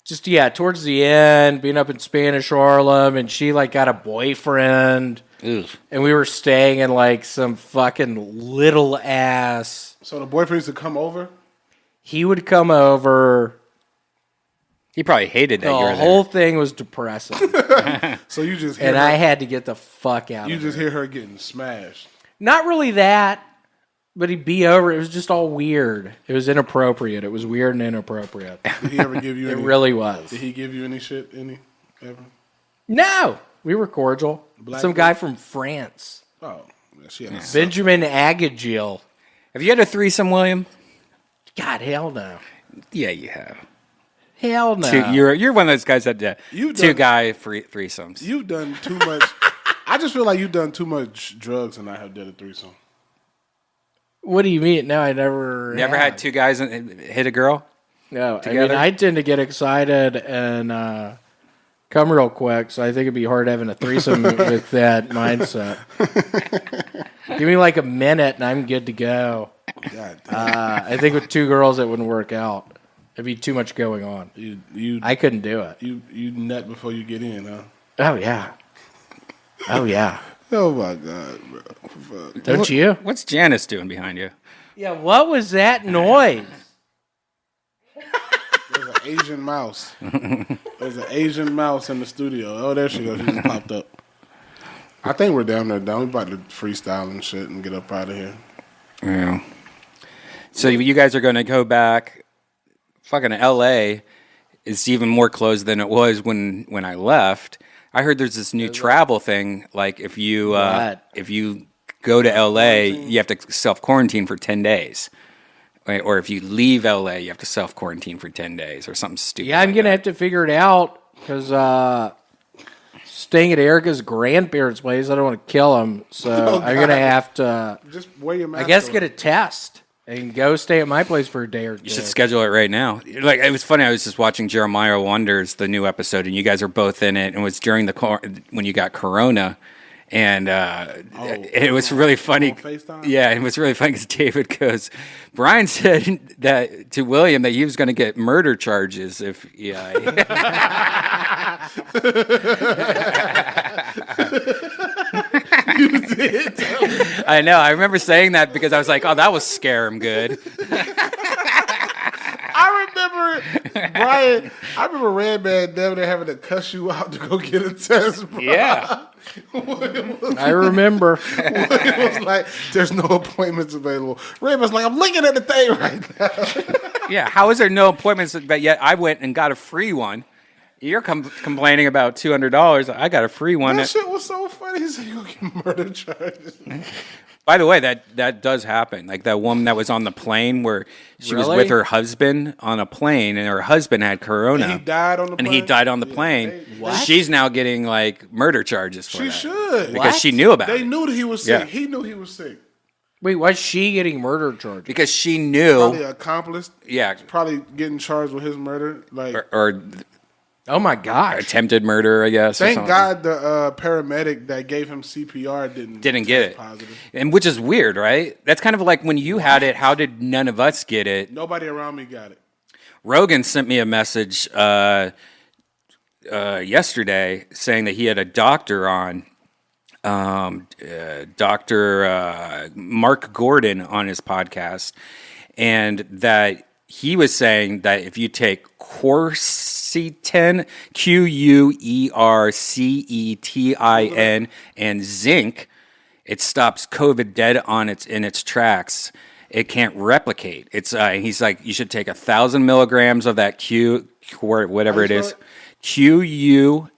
just, towards the end, being up in Spanish Harlem, and she, like, got a boyfriend, and we were staying in, like, some fucking little ass. So the boyfriend used to come over? He would come over. He probably hated that you were there. The whole thing was depressing. So you just and I had to get the fuck out. You just hear her getting smashed. Not really that, but he'd be over. It was just all weird. It was inappropriate. It was weird and inappropriate. Did he ever give you? It really was. Did he give you any shit? Ever? No, we were cordial. Some guy from France. Oh, she had a Benjamin Agagil. Have you had a threesome, William? God, hell no. Yeah, you have. Hell no. You're one of those guys that two-guy threesomes. You've done too much. I just feel like you've done too much drugs and I have did a threesome. What do you mean? No, I never had two guys hit a girl? No, together? I tend to get excited and come real quick, so I think it'd be hard having a threesome with that mindset. Give me like a minute and I'm good to go. God damn. I think with two girls it wouldn't work out. It'd be too much going on. I couldn't do it. You nut before you get in, huh? Oh yeah. Oh yeah. Oh my God, bro. Fuck. Don't you? What's Janice doing behind you? Yeah, what was that noise? There's an Asian mouse. There's an Asian mouse in the studio. Oh, there she goes. She just popped up. I think we're down there. We're about to freestyle and shit and get up out of here. Yeah. So you guys are going to go back. Fucking LA is even more closed than it was when I left. I heard there's this new travel thing. Like if you go to LA, you have to self-quarantine for 10 days. Right? Or if you leave LA, you have to self-quarantine for 10 days or something stupid. Yeah, I'm going to have to figure it out because staying at Erica's grandparents' place, I don't want to kill them. So I'm going to have to, just wear your mask. I guess, get a test and go stay at my place for a day or two. You should schedule it right now. Like it was funny. I was just watching Jeremiah Wonders, the new episode, and you guys are both in it. And it was during when you got Corona, and it was really funny. Yeah, it was really funny because David goes, Brian said that to William that he was going to get murder charges if You did. I know. I remember saying that because I was like, "Oh, that will scare him good." I remember Brian. I remember Redban down there having to cuss you out to go get a test. Bro. Yeah, I remember. William was like, "There's no appointments available." Redban's like, "I'm looking at the thing right now." Yeah. How is there no appointments? But yet I went and got a free one. You're complaining about $200. I got a free one. That shit was so funny. He said, "You get murder charges." By the way, that does happen. Like that woman that was on the plane where she was with her husband on a plane, and her husband had Corona. And he died on the plane. And he died on the plane. What? She's now getting like murder charges for that. She should. Because she knew about it. They knew that he was sick. Yeah. He knew he was sick. Wait, why's she getting murder charges? Because she knew. Probably an accomplice. Yeah. Probably getting charged with his murder. Like or oh my gosh. attempted murder, I guess. Thank God the paramedic that gave him CPR didn't get it. Positive. And which is weird, right? That's kind of like when you had it, how did none of us get it? Nobody around me got it. Rogan sent me a message yesterday saying that he had a doctor on, Dr. Mark Gordon on his podcast, and that he was saying that if you take quercetin, Quercetin, and zinc, it stops COVID dead in its tracks. It can't replicate. It's he's like, you should take 1,000 milligrams of that whatever it is, Quercetin,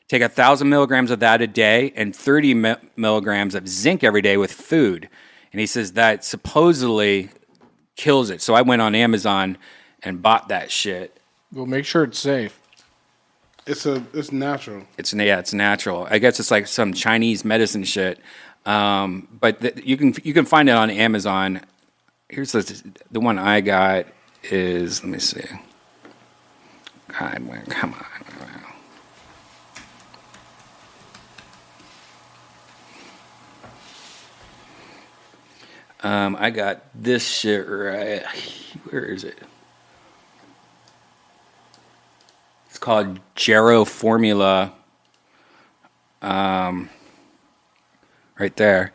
take 1,000 milligrams of that a day and 30 milligrams of zinc every day with food. And he says that supposedly kills it. So I went on Amazon and bought that shit. Well, make sure it's safe. It's natural. It's natural. I guess it's like some Chinese medicine shit. But you can find it on Amazon. Here's the one I got is, let me see. God, come on. I got this shit right. Where is it? It's called Gero Formula. Right there.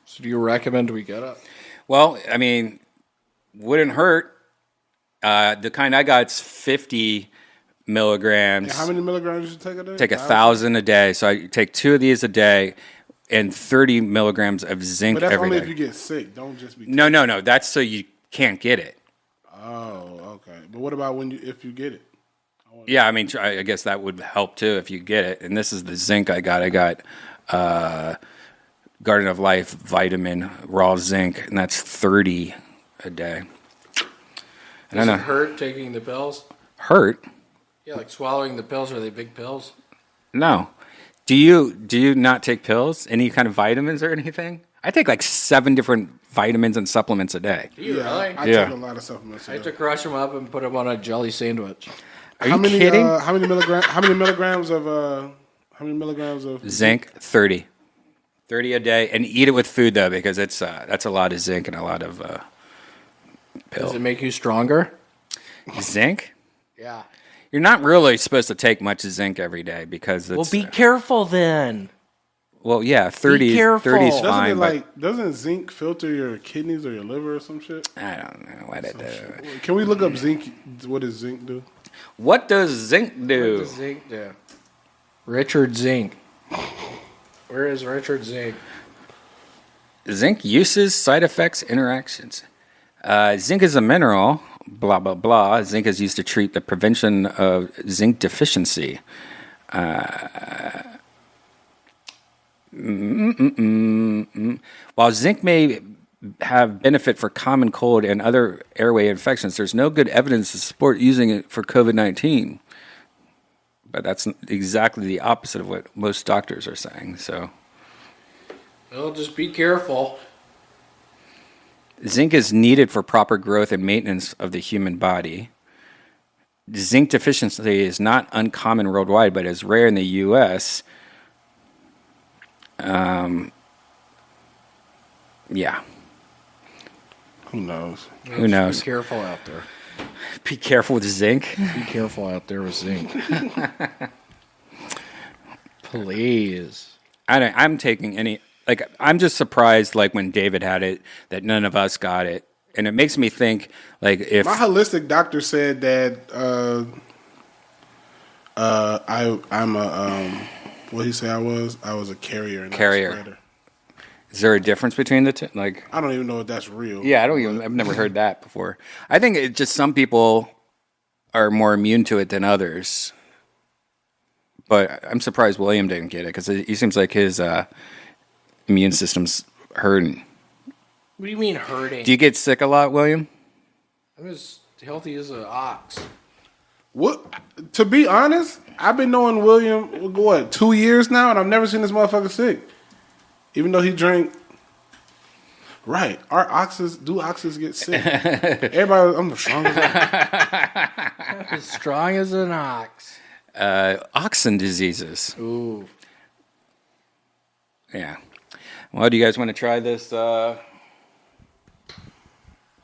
So do you recommend we get it? Well, I mean, wouldn't hurt. The kind I got's 50 milligrams. And how many milligrams you take a day? Take 1,000 a day. So I take 2 of these a day and 30 milligrams of zinc But that's every only day. if you get sick. Don't just be. No. That's so you can't get it. Oh, okay. But what about if you get it? Yeah, I mean, I guess that would help too if you get it. And this is the zinc I got. I got Garden of Life vitamin raw zinc, and that's 30 a day. Does it hurt taking the pills? Hurt? Yeah, like swallowing the pills. Are they big pills? No. Do you not take pills? Any kind of vitamins or anything? I take like 7 different vitamins and supplements a day. Do you really? I take a lot of supplements. I have to crush them up and put them on a jelly sandwich. Are you kidding? How many milligrams of zinc? 30. 30 a day, and eat it with food though, because that's a lot of zinc and a lot of pills. Does it make you stronger? Zinc? Yeah. You're not really supposed to take much zinc every day because it's... Well, be careful then. Well, yeah, 30 is fine. Doesn't zinc filter your kidneys or your liver or some shit? I don't know what it does. Can we look up zinc? What does zinc do? What does zinc do? What does zinc do? Richard Zink. Where is Richard Zink? Zinc uses, side effects, interactions. Zinc is a mineral, blah, blah, blah. Zinc is used to treat the prevention of zinc deficiency. While zinc may have benefit for common cold and other airway infections, there's no good evidence to support using it for COVID-19. But that's exactly the opposite of what most doctors are saying. So, Well, just be careful. zinc is needed for proper growth and maintenance of the human body. Zinc deficiency is not uncommon worldwide, but is rare in the U.S. Yeah. Who knows? Who knows? Be careful out there. Be careful with zinc. Be careful out there with zinc. Please. I'm taking any... Like, I'm just surprised, like, when David had it, that none of us got it. And it makes me think, like, if... My holistic doctor said that I'm a... what did he say I was? I was a carrier. And Carrier. Not a spreader. Is there a difference between the two? Like, I don't even know if that's real. yeah, I've never heard that before. I think it just some people are more immune to it than others. But I'm surprised William didn't get it, because he seems like his immune system's hurting. What do you mean hurting? Do you get sick a lot, William? I'm as healthy as an ox. What? To be honest, I've been knowing William, 2 years now, and I've never seen this motherfucker sick. Even though he drank. Right. Do oxes get sick? Everybody, I'm the strongest. As strong as an ox. Oxen diseases. Ooh. Yeah. Well, do you guys want to try this? You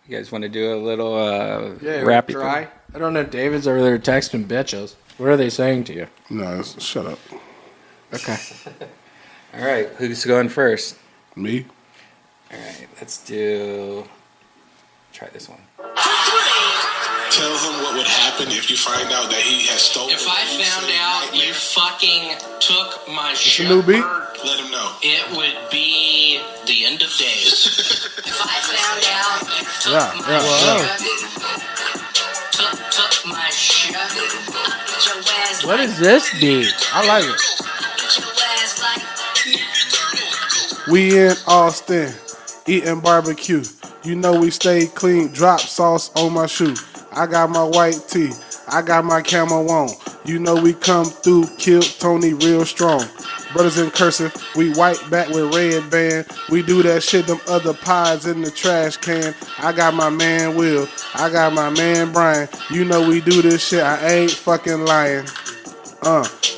guys want to do a little rappy try? I don't know. David's over there texting bitches. What are they saying to you? No, shut up. Okay. All right. Who's going first? Me? All right. Let's try this one. Tell him what would happen if you find out that he has stolen. If I found out you fucking took my shit, new beat? Let him know. it would be the end of days. If I found out you took my shit, took my shit. What is this beat? I like it. We in Austin, eating barbecue. You know we stay clean, drop sauce on my shoe. I got my white tee, I got my camo on. You know we come through, kill Tony real strong. Brothers in cursive, we white back with Redban. We do that shit, them other pies in the trash can. I got my man Will, I got my man Brian. You know we do this shit, I ain't fucking lying.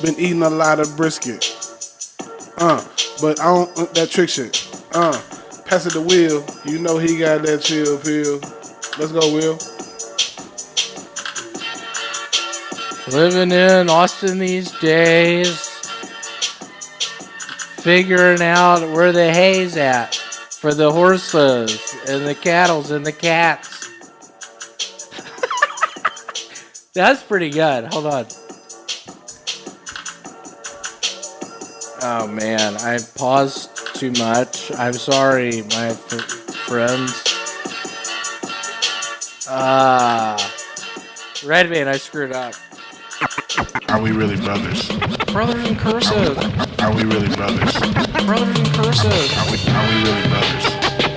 Been eating a lot of brisket. But I don't want that trick shit. Pass it to Will. You know he got that chill pill. Let's go, Will. Living in Austin these days. Figuring out where the hay's at for the horses and the cattles and the cats. That's pretty good. Hold on. Oh man, I paused too much. I'm sorry, my friends. Redban, I screwed up. Are we really brothers? Brothers in cursive. Are we really brothers? Brothers in cursive. Are we really brothers?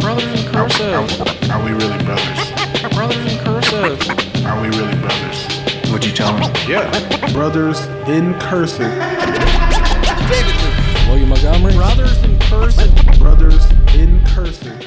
Brothers in cursive. Are we really brothers? Brothers in cursive. Are we really brothers? What'd you tell him? Yeah. Brothers in cursive. William Montgomery. Brothers in cursive. Brothers in cursive.